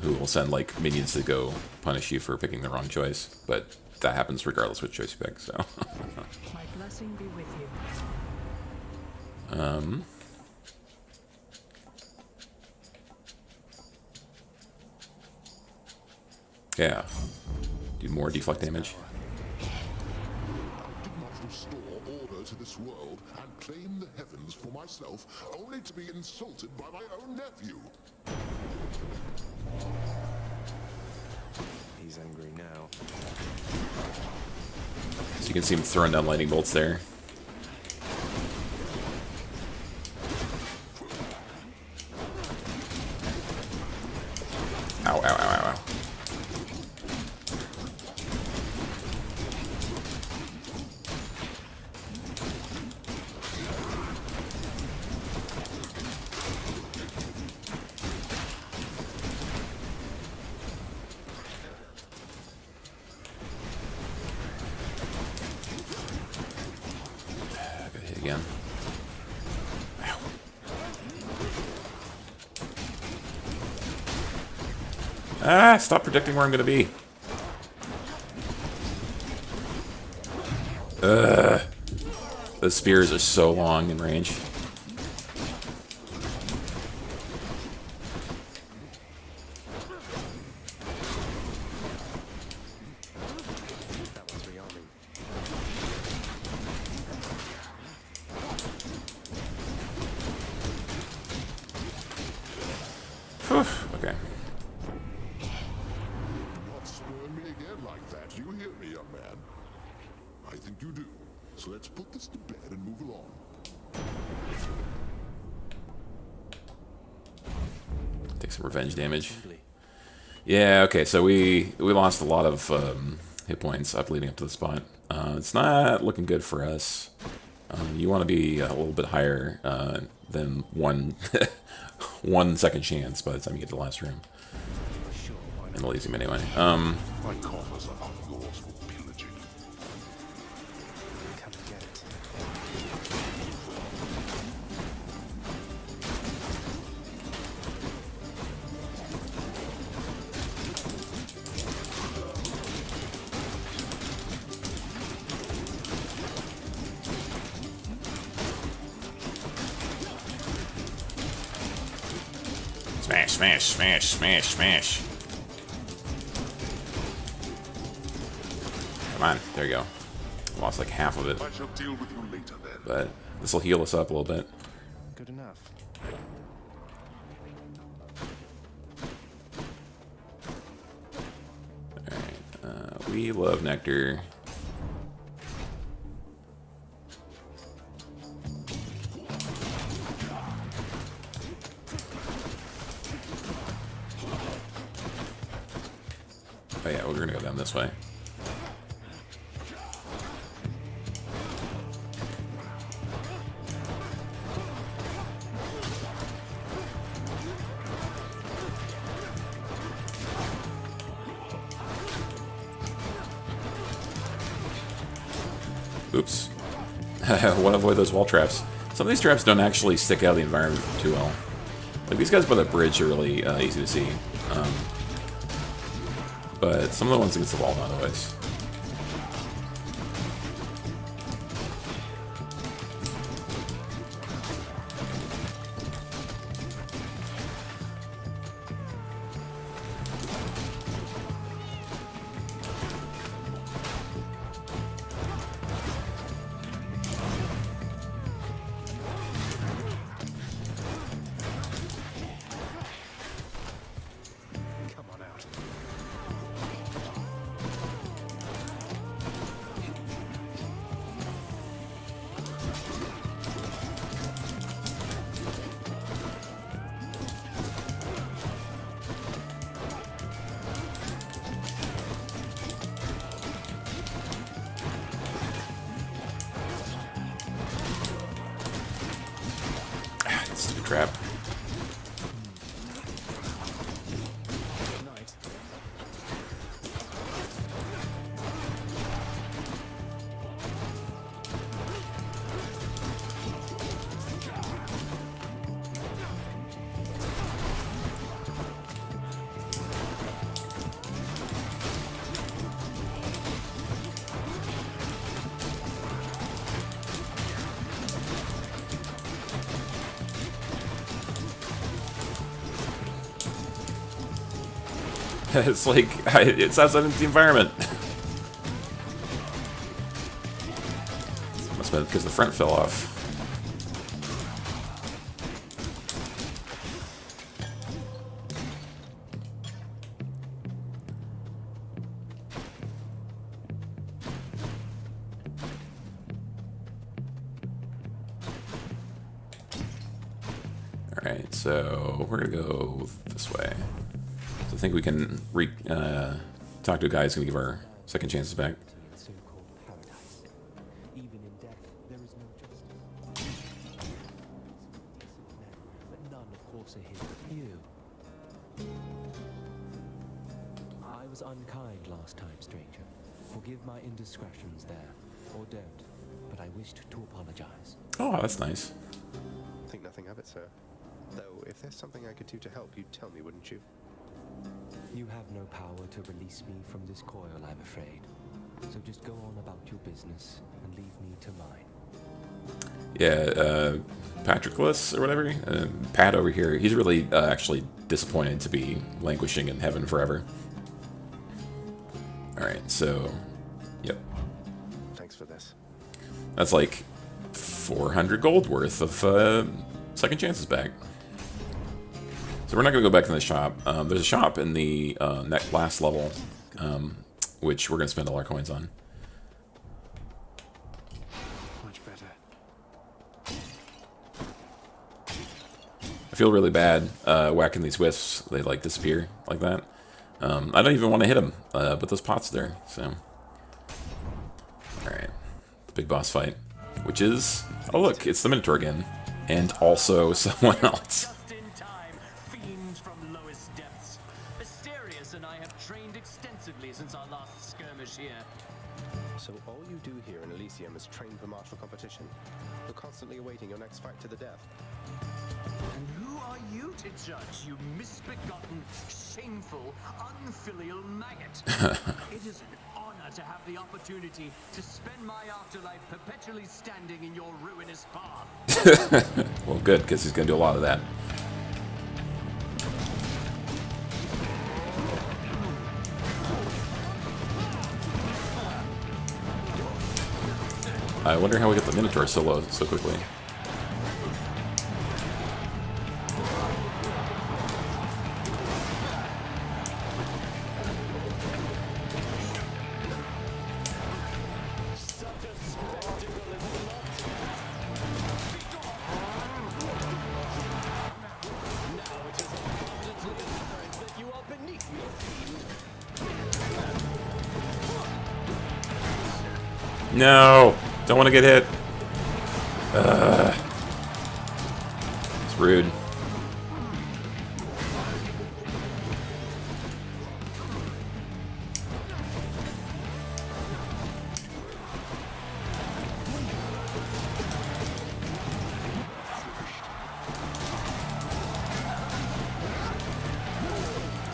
Speaker 1: who will send like minions to go punish you for picking the wrong choice. But that happens regardless which choice you pick. So.
Speaker 4: My blessing be with you.
Speaker 1: Yeah. Do more deflect damage.
Speaker 3: I did not restore order to this world and claim the heavens for myself, only to be insulted by my own nephew.
Speaker 2: He's angry now.
Speaker 1: So you can see him throwing down lightning bolts there. Ow, ow, ow, ow, ow. Good hit again. Ow. Ah, stop predicting where I'm gonna be. The spears are so long in range.
Speaker 2: That one's rearming.
Speaker 1: Okay.
Speaker 3: Not spurn me again like that. You hear me, young man? I think you do. So let's put this to bed and move along.
Speaker 1: Take some revenge damage. Yeah, okay, so we lost a lot of hit points up leading up to the spot. It's not looking good for us. You want to be a little bit higher than one 1 second chance by the time you get to the last room. And the lazy anyway.
Speaker 3: My coffers are not yours for pillaging.
Speaker 2: Come and get it.
Speaker 1: Smash, smash, smash, smash, smash. Come on, there you go. Lost like half of it,
Speaker 3: I shall deal with you later then.
Speaker 1: but this will heal us up a little bit.
Speaker 2: Good enough.
Speaker 1: Alright, we love nectar. Oh yeah, we're gonna go down this way. Oops. Want to avoid those wall traps. Some of these traps don't actually stick out of the environment too well. Like these guys by the bridge are really easy to see. But some of the ones against the wall not always.
Speaker 2: Come on out.
Speaker 1: Stupid trap.
Speaker 2: Good night.
Speaker 1: It's like, it's outside of the environment. Must have been because the front fell off. Alright, so we're gonna go this way. So I think we can talk to a guy who's gonna give our second chances back.
Speaker 10: So-called paradise. Even in death, there is no justice. But none, of course, are here but you. I was unkind last time, stranger. Forgive my indiscretions there, or don't. But I wished to apologize.
Speaker 1: Oh, that's nice.
Speaker 2: Think nothing of it, sir. Though, if there's something I could do to help, you'd tell me, wouldn't you?
Speaker 10: You have no power to release me from this coil, I'm afraid. So just go on about your business and leave me to mine.
Speaker 1: Yeah, Patroclus or whatever, Pat over here, he's really actually disappointed to be languishing in heaven forever. Alright, so, yep.
Speaker 2: Thanks for this.
Speaker 1: That's like 400 gold worth of second chances back. So we're not going to go back to the shop. There's a shop in the last level, which we're going to spend all our coins on.
Speaker 2: Much better.
Speaker 1: I feel really bad whacking these wisps. They like disappear like that. I don't even want to hit them, but those pots there. So, all right, the big boss fight, which is, oh look, it's the Minotaur again, and also someone else.
Speaker 11: Just in time, fiends from lowest depths. Asterius and I have trained extensively since our last skirmish here.
Speaker 2: So all you do here in Elysium is train for martial competition. You're constantly awaiting your next fight to the death.
Speaker 11: And who are you to judge, you misbegotten, shameful, unfilial maggot? It is an honor to have the opportunity to spend my afterlife perpetually standing in your ruinous path.
Speaker 1: Well, good, because he's going to do a lot of that. I wonder how we get the Minotaur so low so quickly. No! Don't want to get hit. It's rude.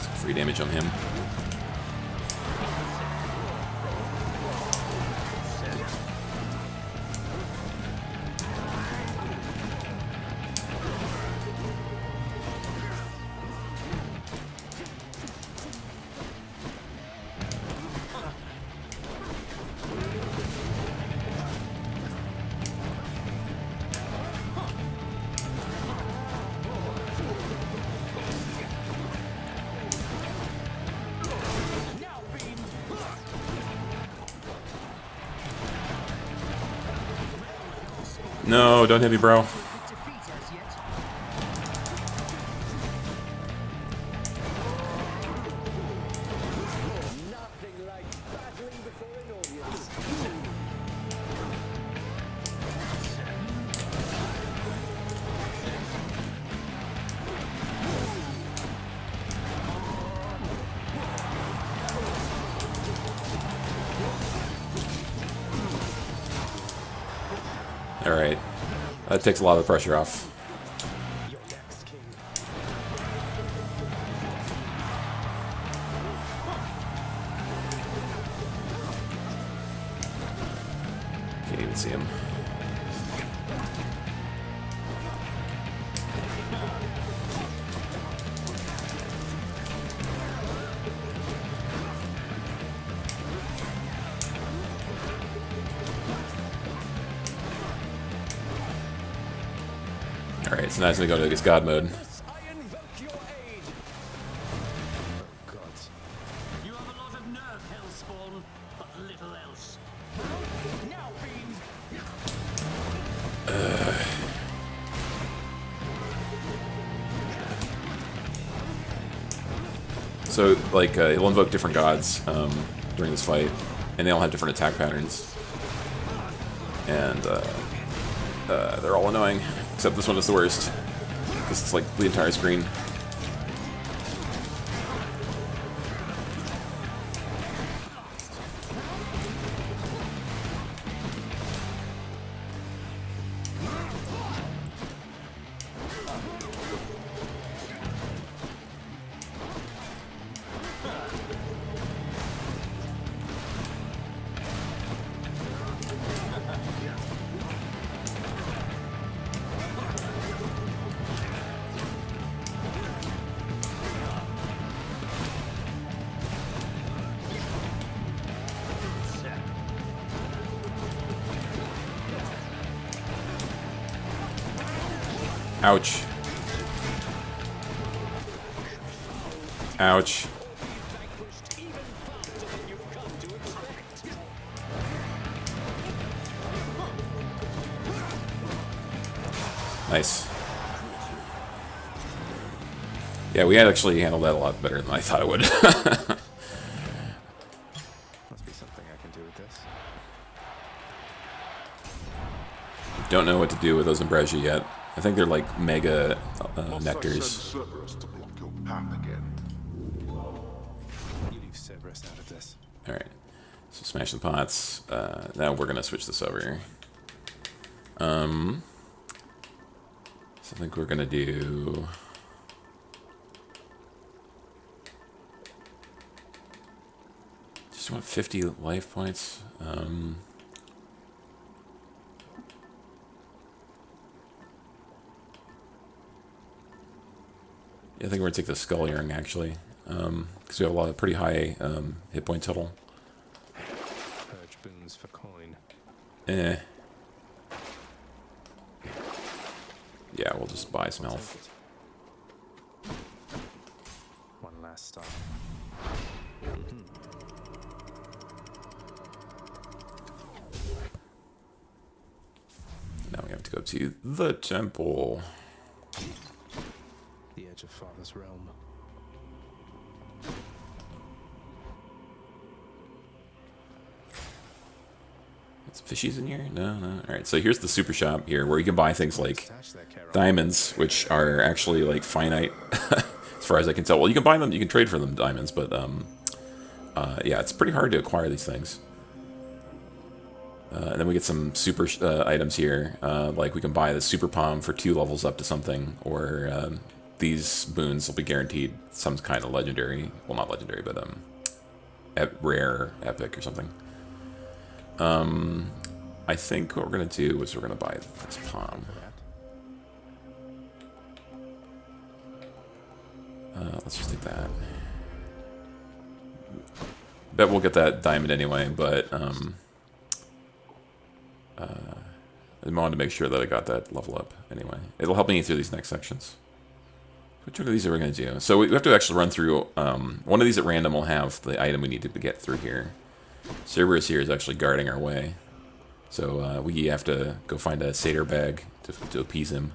Speaker 1: Some free damage on him. No, don't hit me, bro. Alright. That takes a lot of the pressure off. Can't even see him. Alright, so now it's gonna go to this god mode.
Speaker 11: I invoke your aid.
Speaker 2: Oh, gods.
Speaker 11: You have a lot of nerve, Hellspawn, but little else. Now, fiend.
Speaker 1: So, like, it'll invoke different gods during this fight, and they all have different attack patterns. And they're all annoying, except this one is the worst, because it's like the entire screen. Ouch. Ouch. Nice. Yeah, we had actually handled that a lot better than I thought it would.
Speaker 2: Must be something I can do with this.
Speaker 3: Don't know what to do with those Ambrosia yet. I think they're like mega nectars.
Speaker 2: You leave Cerberus out of this.
Speaker 3: Alright. So smash the pots. Now we're gonna switch this over. So I think we're gonna do... Just want 50 life points. Yeah, I think we're gonna take the Skull Earring actually, because we have a lot of pretty high hit point total.
Speaker 2: Purge boons for coin.
Speaker 3: Eh. Yeah, we'll just buy some health.
Speaker 2: One last stop.
Speaker 3: Now we have to go to the temple.
Speaker 2: The edge of Father's realm.
Speaker 3: Some fishies in here? No, no. Alright, so here's the super shop here, where you can buy things like diamonds, which are actually like finite, as far as I can tell. Well, you can buy them, you can trade for them diamonds, but yeah, it's pretty hard to acquire these things. And then we get some super items here, like we can buy the super palm for 2 levels up to something, or these boons will be guaranteed some kind of legendary, well not legendary, but rare, epic or something. I think what we're gonna do is we're gonna buy this palm. Let's just take that. Bet we'll get that diamond anyway, but I wanted to make sure that I got that level up anyway. It'll help me through these next sections. Which one of these are we going to do? So we have to actually run through, one of these at random will have the item we need to get through here. Cerberus here is actually guarding our way. So we have to go find a satyr bag to appease him.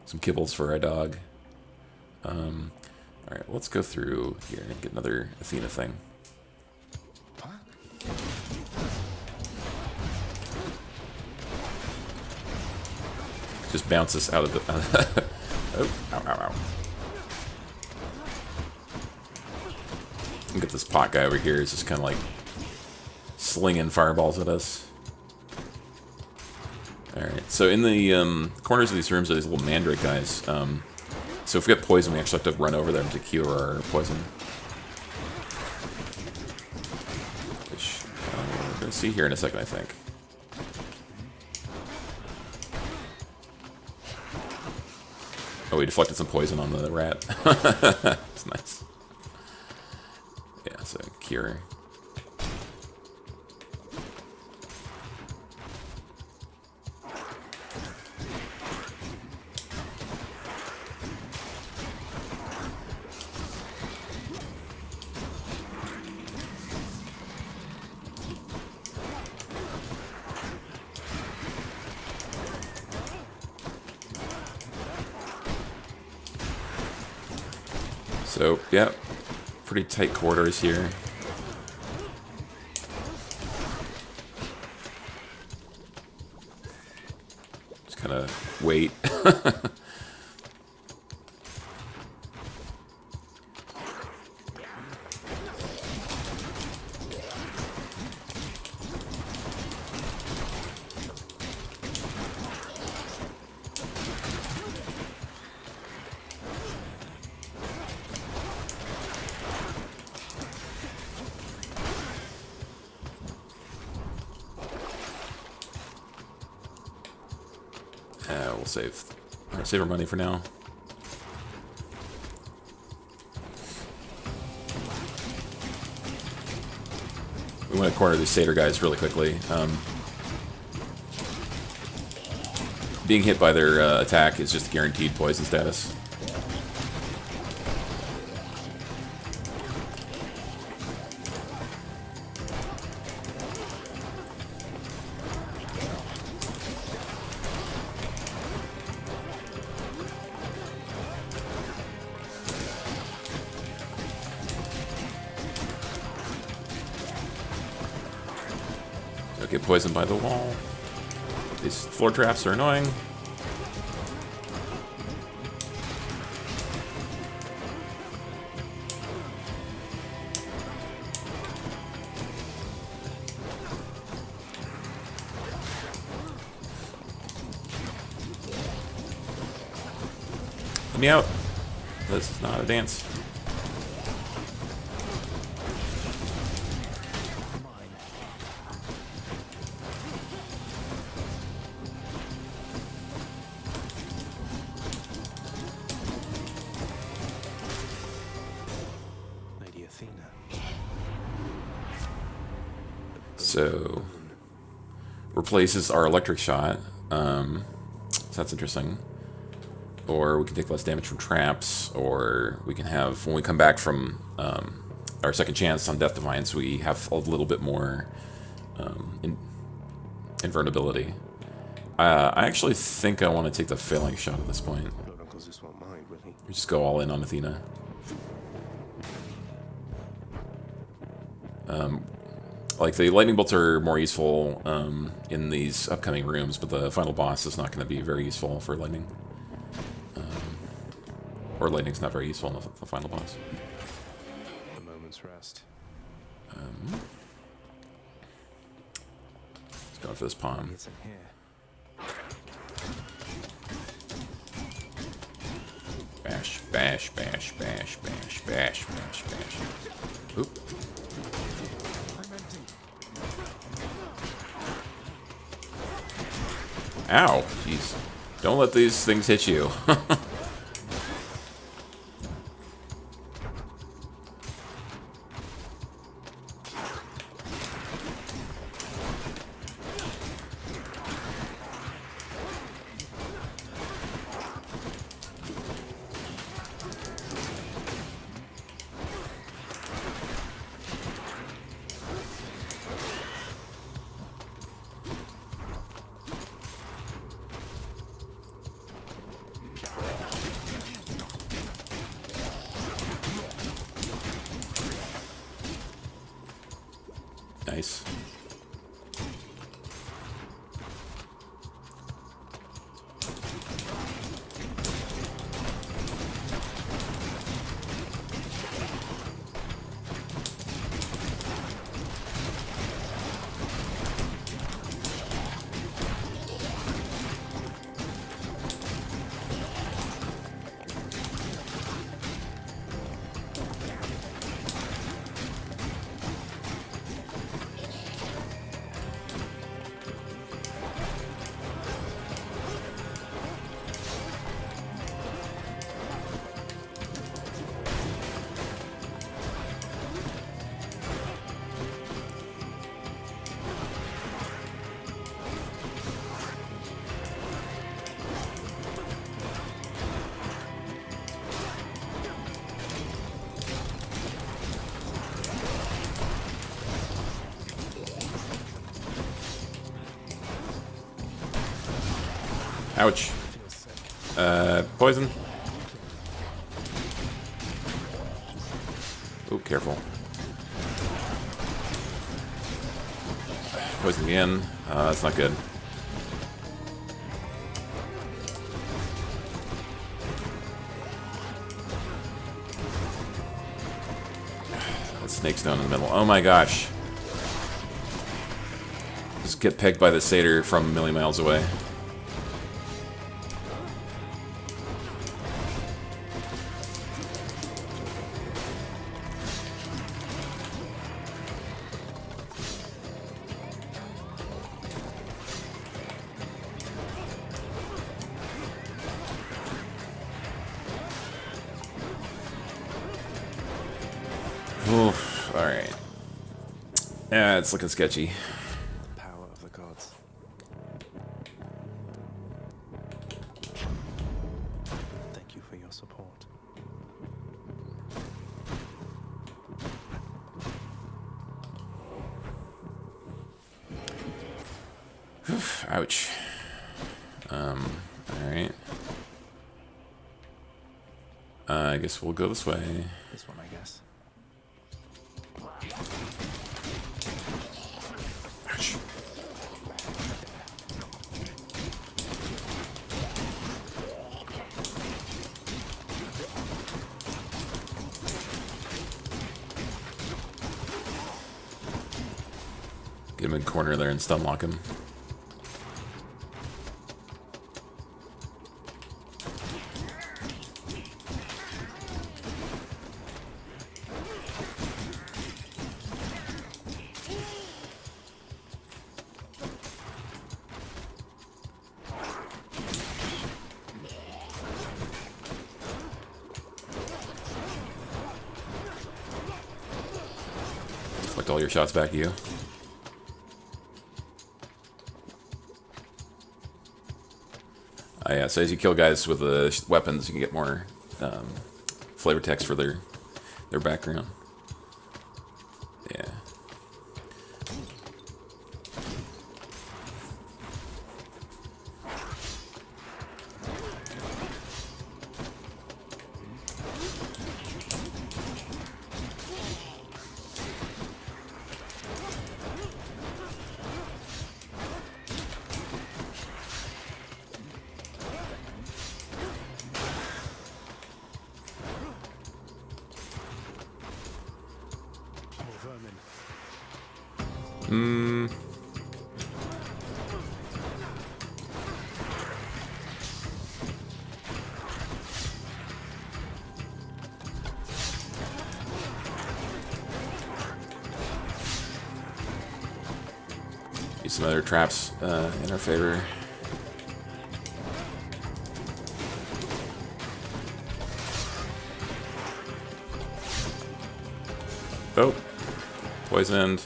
Speaker 3: Some kibbles for our dog. Alright, let's go through here and get another Athena thing. Just bounce us out of the... oh, ow, ow, ow. Get this pot guy over here. He's just kind of like slinging fireballs at us. Alright, so in the corners of these rooms are these little mandrake guys. So if we get poison, we actually have to run over them to cure our poison. Which we're going to see here in a second, I think. Oh, we deflected some poison on the rat. That's nice. Yeah, so cure. So, yeah, pretty tight quarters here. Just kind of wait. We'll save our money for now. We want to corner these satyr guys really quickly. Being hit by their attack is just guaranteed poison status. Get poisoned by the wall. These floor traps are annoying. Let me out. This is not a dance. So, replaces our electric shot. So that's interesting. Or we can take less damage from traps, or we can have, when we come back from our second chance on Death Defiance, we have a little bit more invulnerability. I actually think I want to take the failing shot at this point.
Speaker 2: Lord Uncle Zeus won't mind, will he?
Speaker 3: We just go all in on Athena. Like, the lightning bolts are more useful in these upcoming rooms, but the final boss is not going to be very useful for lightning. Or lightning's not very useful in the final boss.
Speaker 2: A moment's rest.
Speaker 3: Let's go for this palm.
Speaker 2: It's in here.
Speaker 3: Bash, bash, bash, bash, bash, bash, bash, bash. Oop. Ow, jeez. Don't let these things hit you. Nice. Ouch. Poison. Oh, careful. Poison again. That's not good. That snake's down in the middle. Oh my gosh. Just get pegged by the satyr from a million miles away. Oof, alright. Yeah, it's looking sketchy.
Speaker 2: The power of the gods. Thank you for your support.
Speaker 3: Ouch. Alright. I guess we'll go this way.
Speaker 2: This one, I guess.
Speaker 3: Ouch. Get him in the corner there and stun lock him. Deflect all your shots back at you. Yeah, so as you kill guys with the weapons, you can get more flavor text for their background. Yeah. Use some other traps in our favor. Oh, poisoned.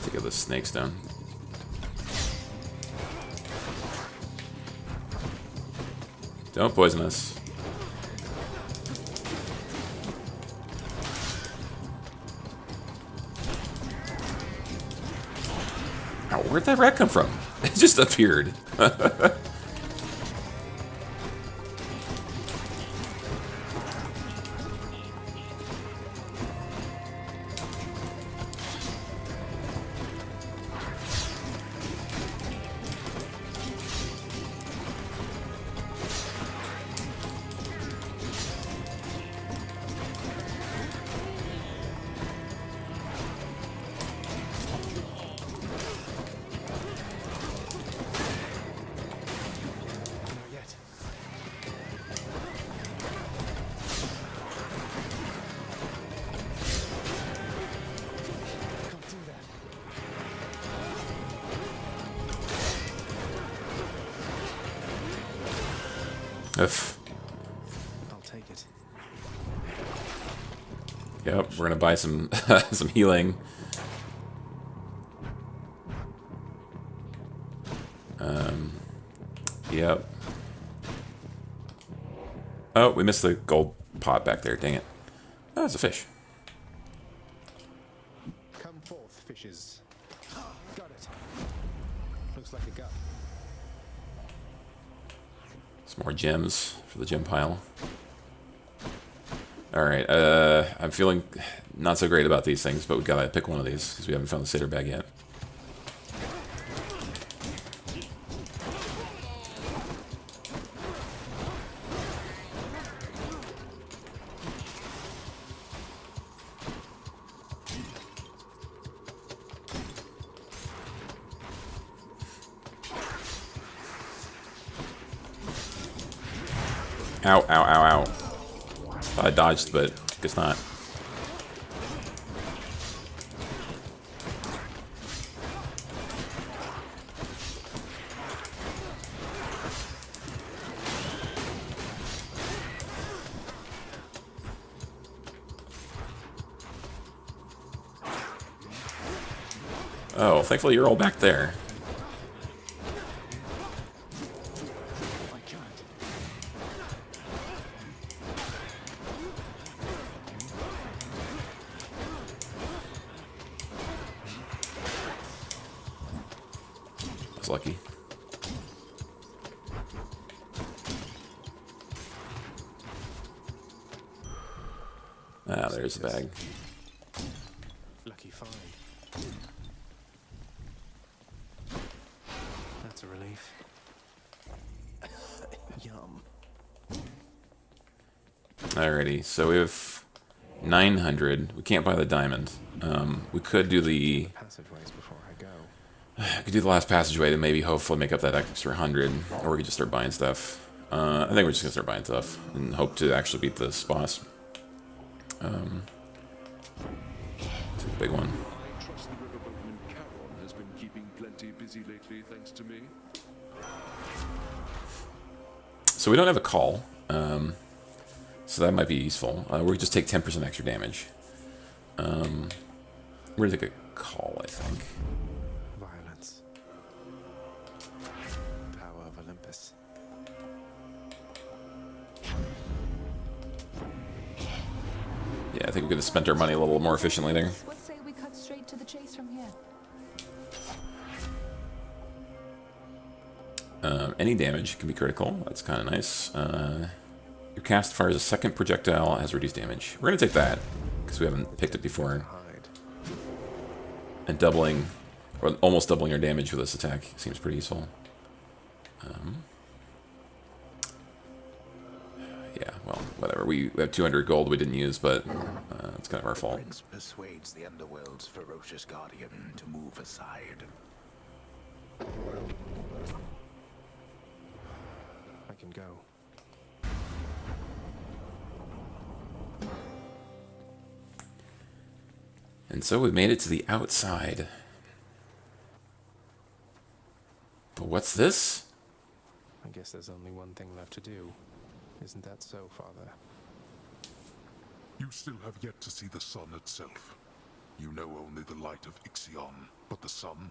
Speaker 3: To get the snakes down. Don't poison us. Ow, where'd that rat come from? It just appeared.
Speaker 2: Not yet. Can't do that.
Speaker 3: If.
Speaker 2: I'll take it.
Speaker 3: Yep, we're gonna buy some some healing. Yep. Oh, we missed the gold pot back there. Dang it. Oh, it's a fish.
Speaker 2: Come forth, fishes. Got it. Looks like a gun.
Speaker 3: Some more gems for the gem pile. Alright, I'm feeling not so great about these things, but we gotta pick one of these, because we haven't found the satyr bag yet. Ow, ow, ow, ow. Thought I dodged, but guess not. Oh, thankfully you're all back there. I was lucky. Ah, there's the bag.
Speaker 2: Lucky find. That's a relief. Yum.
Speaker 3: Alrighty, so we have 900. We can't buy the diamond. We could do the...
Speaker 2: Passageways before I go.
Speaker 3: I could do the last passageway to maybe hopefully make up that extra 100, or we could just start buying stuff. I think we're just gonna start buying stuff and hope to actually beat this boss. It's a big one.
Speaker 12: I trust the riverboatman Charon has been keeping plenty busy lately, thanks to me.
Speaker 3: So we don't have a call, so that might be useful. We just take 10% extra damage. We're gonna take a call, I think.
Speaker 2: Violence. Power of Olympus.
Speaker 3: Yeah, I think we could have spent our money a little more efficiently there.
Speaker 8: What say we cut straight to the chase from here?
Speaker 3: Any damage can be critical. That's kind of nice. Your cast fires a second projectile, has reduced damage. We're going to take that, because we haven't picked it before. And doubling, or almost doubling our damage with this attack seems pretty useful. Yeah, well, whatever. We have 200 gold we didn't use, but it's kind of our fault.
Speaker 9: Prince persuades the underworld's ferocious guardian to move aside.
Speaker 2: I can go.
Speaker 3: And so we've made it to the outside. But what's this?
Speaker 2: I guess there's only one thing left to do. Isn't that so, Father?
Speaker 12: You still have yet to see the sun itself. You know only the light of Ixion, but the sun,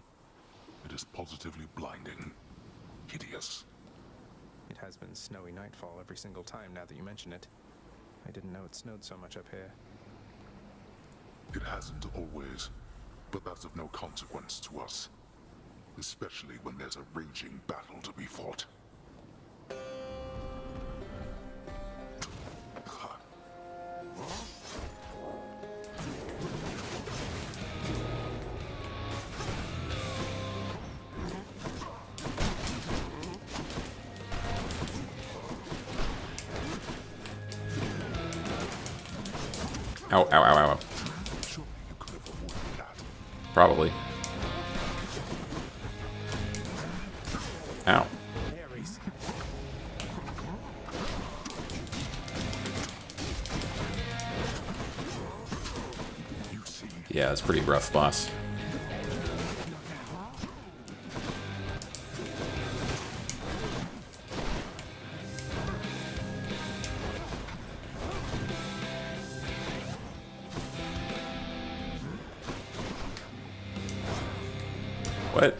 Speaker 12: it is positively blinding. Hideous.
Speaker 2: It has been snowy nightfall every single time now that you mention it. I didn't know it snowed so much up here.
Speaker 12: It hasn't always, but that's of no consequence to us. Especially when there's a raging battle to be fought.
Speaker 3: Ow, ow, ow, ow. Probably. Ow. Yeah, it's pretty rough, boss. What?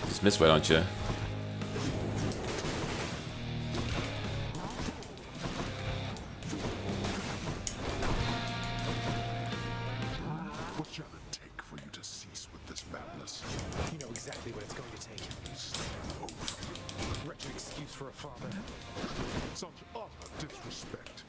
Speaker 3: Just miss, why don't you?
Speaker 2: exactly what it's going to take. Wretched excuse for a father.
Speaker 12: Such utter disrespect.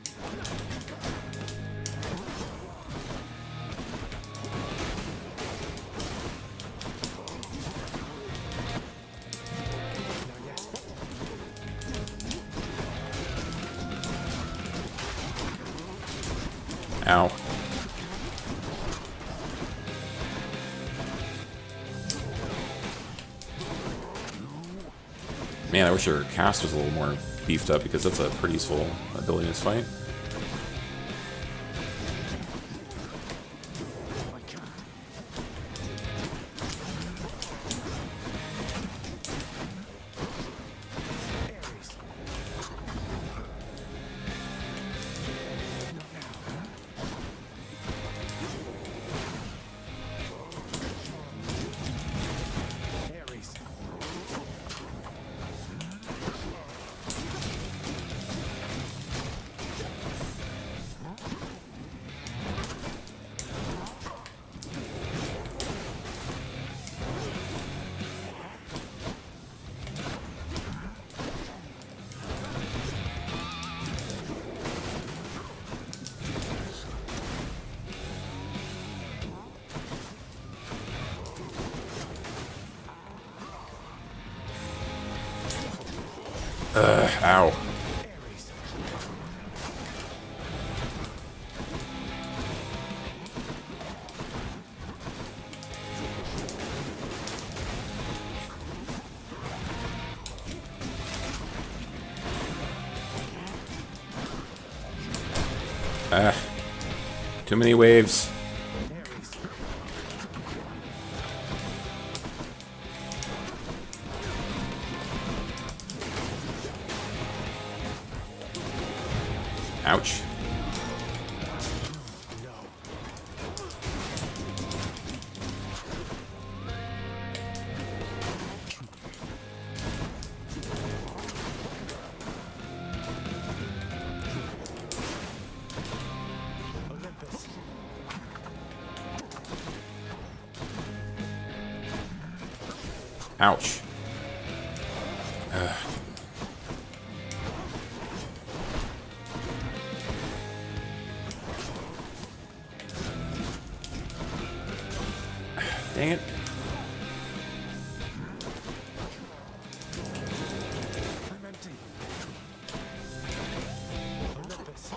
Speaker 3: Ow. Man, I wish our cast was a little more beefed up because that's a pretty useful ability in this fight. Ow. Too many waves. Ouch. Ouch. Dang it.
Speaker 2: I'm empty. Olympus.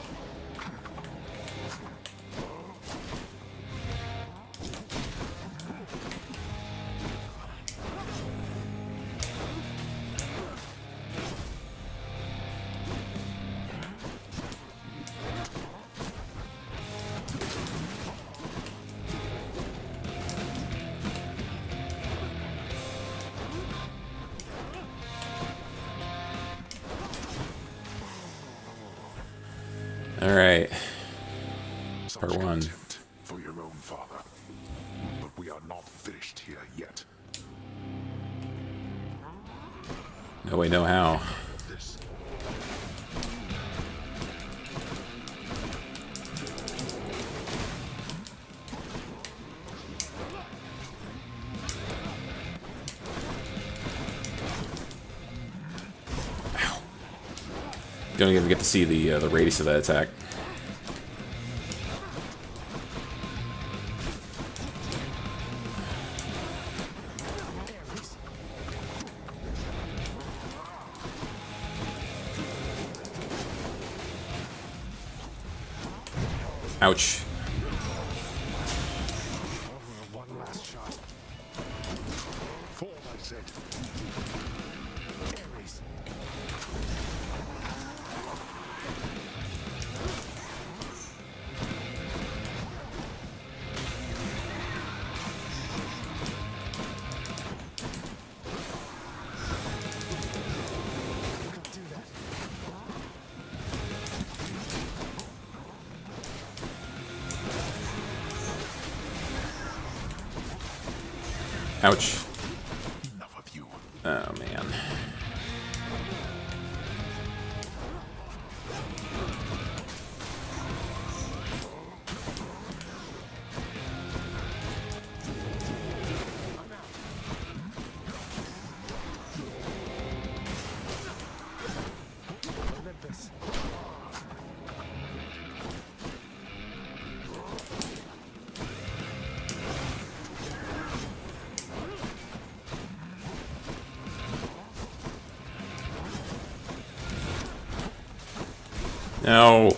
Speaker 3: All right.
Speaker 12: Such
Speaker 3: Part one.
Speaker 12: contempt for your own father. But we are not finished here yet.
Speaker 3: No way, no how.
Speaker 12: This.
Speaker 3: Don't even get to see the radius of that attack. Ouch.
Speaker 2: One last shot.
Speaker 12: Fall, I said.
Speaker 2: Ares.
Speaker 3: Ouch.
Speaker 12: Enough of you.
Speaker 3: Oh, man. No.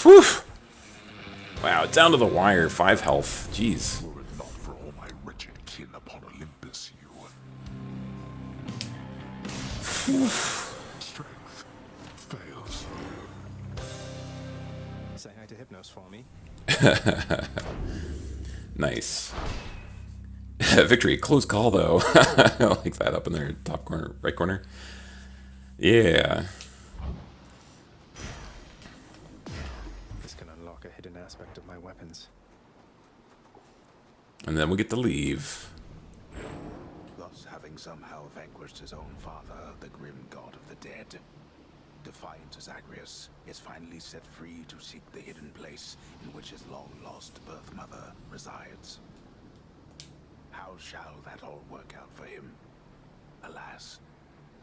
Speaker 3: Whew. Wow, down to the wire. 5 health. Jeez.
Speaker 12: Were it not for all my wretched kin upon Olympus, you... Strength fails.
Speaker 2: Say hi to Hypnos for me.
Speaker 3: Nice. Victory. Close call, though. I like that up in their top corner, right corner. Yeah.
Speaker 2: This can unlock a hidden aspect of my weapons.
Speaker 3: And then we get to leave.
Speaker 9: Thus, having somehow vanquished his own father, the grim god of the dead, defiant Zagreus is finally set free to seek the hidden place in which his long-lost birth mother resides. How shall that all work out for him? Alas,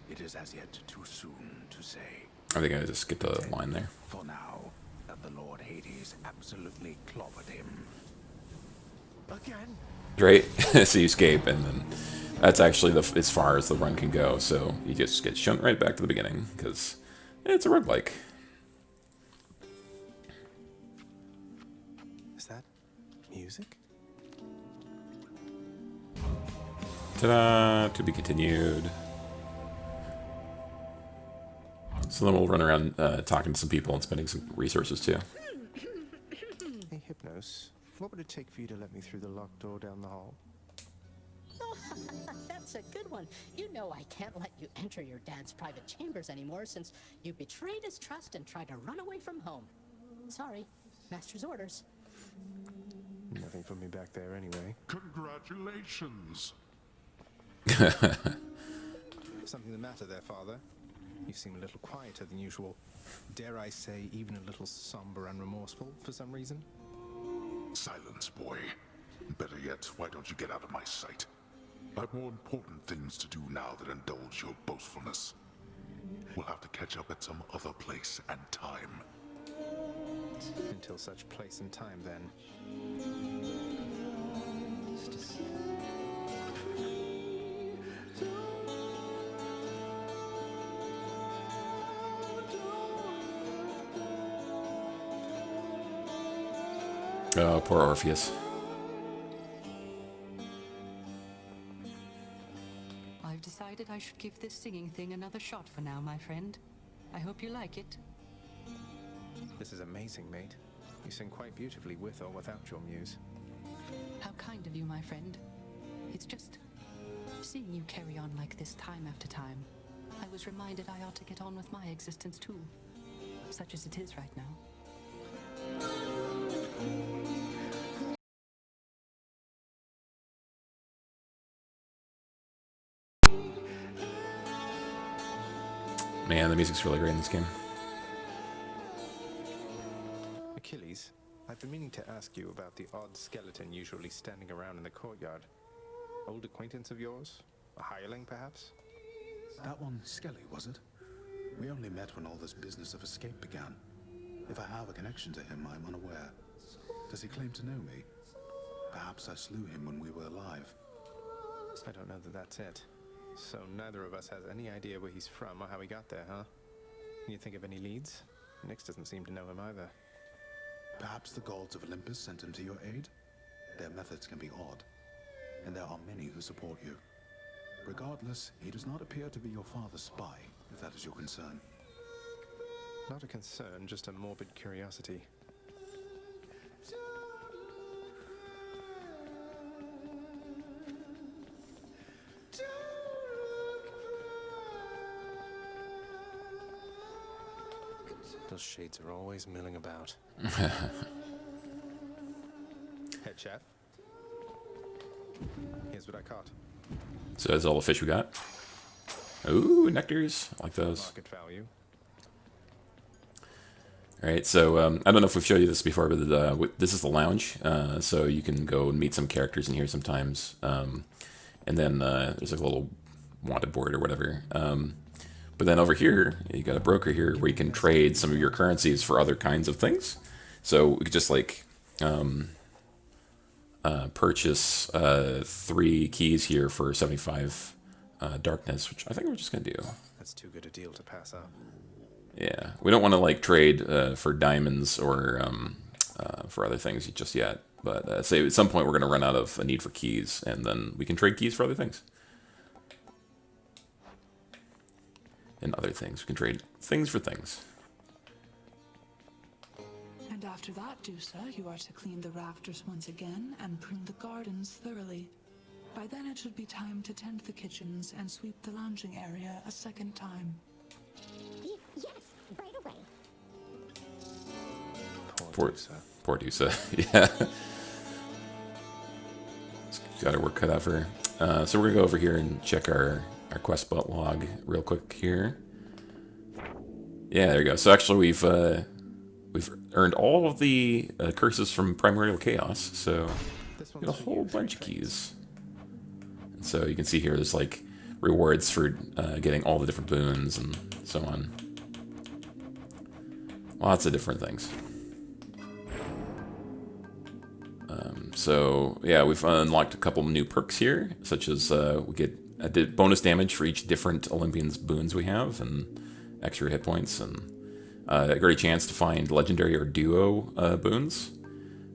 Speaker 9: it is as yet too soon to say.
Speaker 3: I think I just get the line there.
Speaker 9: For now, that the Lord Hades absolutely clobbered him.
Speaker 2: Again?
Speaker 3: Right? So you escape, and then that's actually as far as the run can go. So you just get shunt right back to the beginning, because it's a roguelike.
Speaker 2: Is that music?
Speaker 3: Ta-da! To be continued. So then we'll run around talking to some people and spending some resources too.
Speaker 2: Hey, Hypnos. What would it take for you to let me through the locked door down the hall?
Speaker 13: Oh, that's a good one. You know I can't let you enter your dad's private chambers anymore since you betrayed his trust and tried to run away from home. Sorry, master's orders.
Speaker 2: Nothing for me back there anyway.
Speaker 12: Congratulations!
Speaker 2: Something the matter there, Father? You seem a little quieter than usual. Dare I say, even a little somber and remorseful for some reason?
Speaker 12: Silence, boy. Better yet, why don't you get out of my sight? I've more important things to do now than indulge your boastfulness. We'll have to catch up at some other place and time.
Speaker 2: Until such place and time, then.
Speaker 3: Oh, poor Orpheus.
Speaker 14: I've decided I should give this singing thing another shot for now, my friend. I hope you like it.
Speaker 2: This is amazing, mate. You sing quite beautifully with or without your muse.
Speaker 14: How kind of you, my friend. It's just seeing you carry on like this time after time. I was reminded I ought to get on with my existence too, such as it is right now.
Speaker 3: Man, the music's really great in this game.
Speaker 2: Achilles, I've been meaning to ask you about the odd skeleton usually standing around in the courtyard. Old acquaintance of yours? A hireling, perhaps?
Speaker 9: That one Skelly, was it? We only met when all this business of escape began. If I have a connection to him, I'm unaware. Does he claim to know me? Perhaps I slew him when we were alive.
Speaker 2: I don't know that that's it. So neither of us has any idea where he's from or how he got there, huh? Can you think of any leads? Nyx doesn't seem to know him either.
Speaker 9: Perhaps the gods of Olympus sent him to your aid? Their methods can be odd, and there are many who support you. Regardless, he does not appear to be your father's spy, if that is your concern.
Speaker 2: Not a concern, just a morbid curiosity. Those shades are always milling about. Head chef, Here's what I caught.
Speaker 3: So that's all the fish we got. Ooh, nectars. I like those.
Speaker 2: Market value.
Speaker 3: All right, so I don't know if we've showed you this before, but this is the lounge. So you can go and meet some characters in here sometimes. And then there's like a little wanted board or whatever. But then over here, you got a broker here where you can trade some of your currencies for other kinds of things. So we could just like purchase 3 keys here for 75 darkness, which I think we're just gonna do.
Speaker 2: That's too good a deal to pass up.
Speaker 3: Yeah, we don't want to like trade for diamonds or for other things just yet. But say at some point we're gonna run out of a need for keys, and then we can trade keys for other things. And other things. We can trade things for things.
Speaker 15: And after that, Dusa, you are to clean the rafters once again and prune the gardens thoroughly. By then it should be time to tend the kitchens and sweep the lounging area a second time.
Speaker 13: Yes, right away.
Speaker 3: Poor Dusa. Yeah. Got her work cut out for her. So we're gonna go over here and check our quest log real quick here. Yeah, there you go. So actually we've earned all of the curses from Primordial Chaos, so we got a whole bunch of keys. And so you can see here there's like rewards for getting all the different boons and so on. Lots of different things. So yeah, we've unlocked a couple new perks here, such as we get bonus damage for each different Olympian's boons we have, and extra hit points, and a great chance to find legendary or duo boons.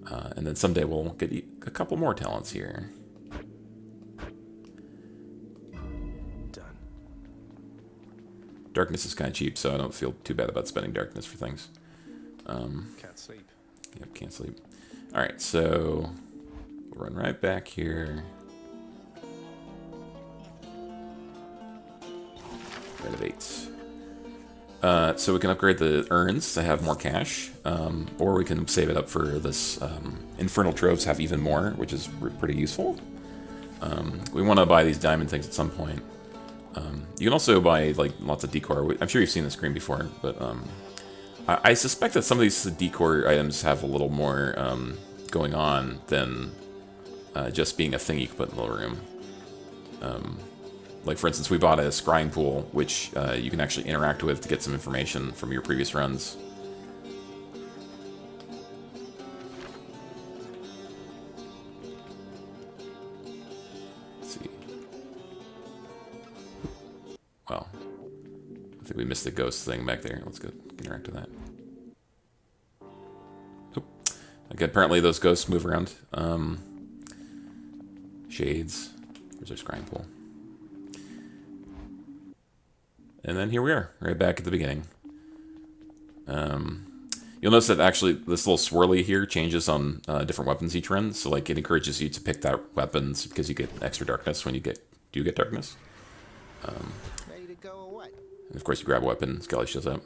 Speaker 3: And then someday we'll get a couple more talents here.
Speaker 2: Done.
Speaker 3: Darkness is kind of cheap, so I don't feel too bad about spending darkness for things.
Speaker 2: Can't sleep.
Speaker 3: Yep, can't sleep. All right, so we'll run right back here. Renovate. So we can upgrade the urns to have more cash, or we can save it up for this infernal troves have even more, which is pretty useful. We want to buy these diamond things at some point. You can also buy like lots of decor. I'm sure you've seen the screen before, but I suspect that some of these decor items have a little more going on than just being a thing you can put in the room. Like, for instance, we bought a scrying pool, which you can actually interact with to get some information from your previous runs. Let's see. Well, I think we missed the ghost thing back there. Let's go interact with that. Okay, apparently those ghosts move around. Shades. Here's our scrying pool. And then here we are, right back at the beginning. You'll notice that actually this little swirly here changes on different weapons each run. So like it encourages you to pick that weapons because you get extra darkness when you do get darkness.
Speaker 16: Ready to go or what?
Speaker 3: And of course you grab a weapon, Skelly shows up.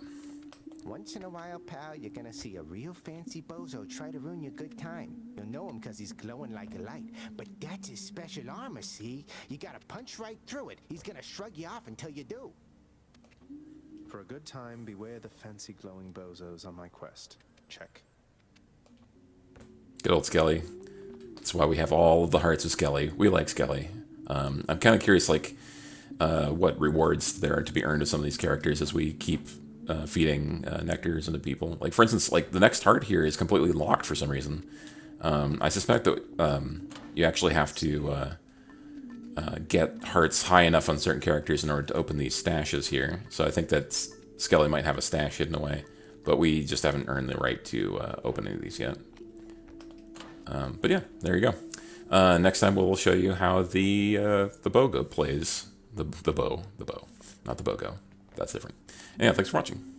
Speaker 16: Once in a while, pal, you're gonna see a real fancy bozo try to ruin your good time. You'll know him because he's glowing like a light. But that's his special armor, see? You gotta punch right through it. He's gonna shrug you off until you do.
Speaker 2: For a good time, beware the fancy glowing bozos on my quest. Check.
Speaker 3: Good old Skelly. That's why we have all of the hearts of Skelly. We like Skelly. I'm kind of curious, like, what rewards there are to be earned with some of these characters as we keep feeding nectars into people. Like, for instance, like the next heart here is completely locked for some reason. I suspect that you actually have to get hearts high enough on certain characters in order to open these stashes here. So I think that Skelly might have a stash hidden away, but we just haven't earned the right to open any of these yet. But yeah, there you go. Next time we'll show you how the BOGO plays. The bow, not the BOGO. That's different. Yeah, thanks for watching.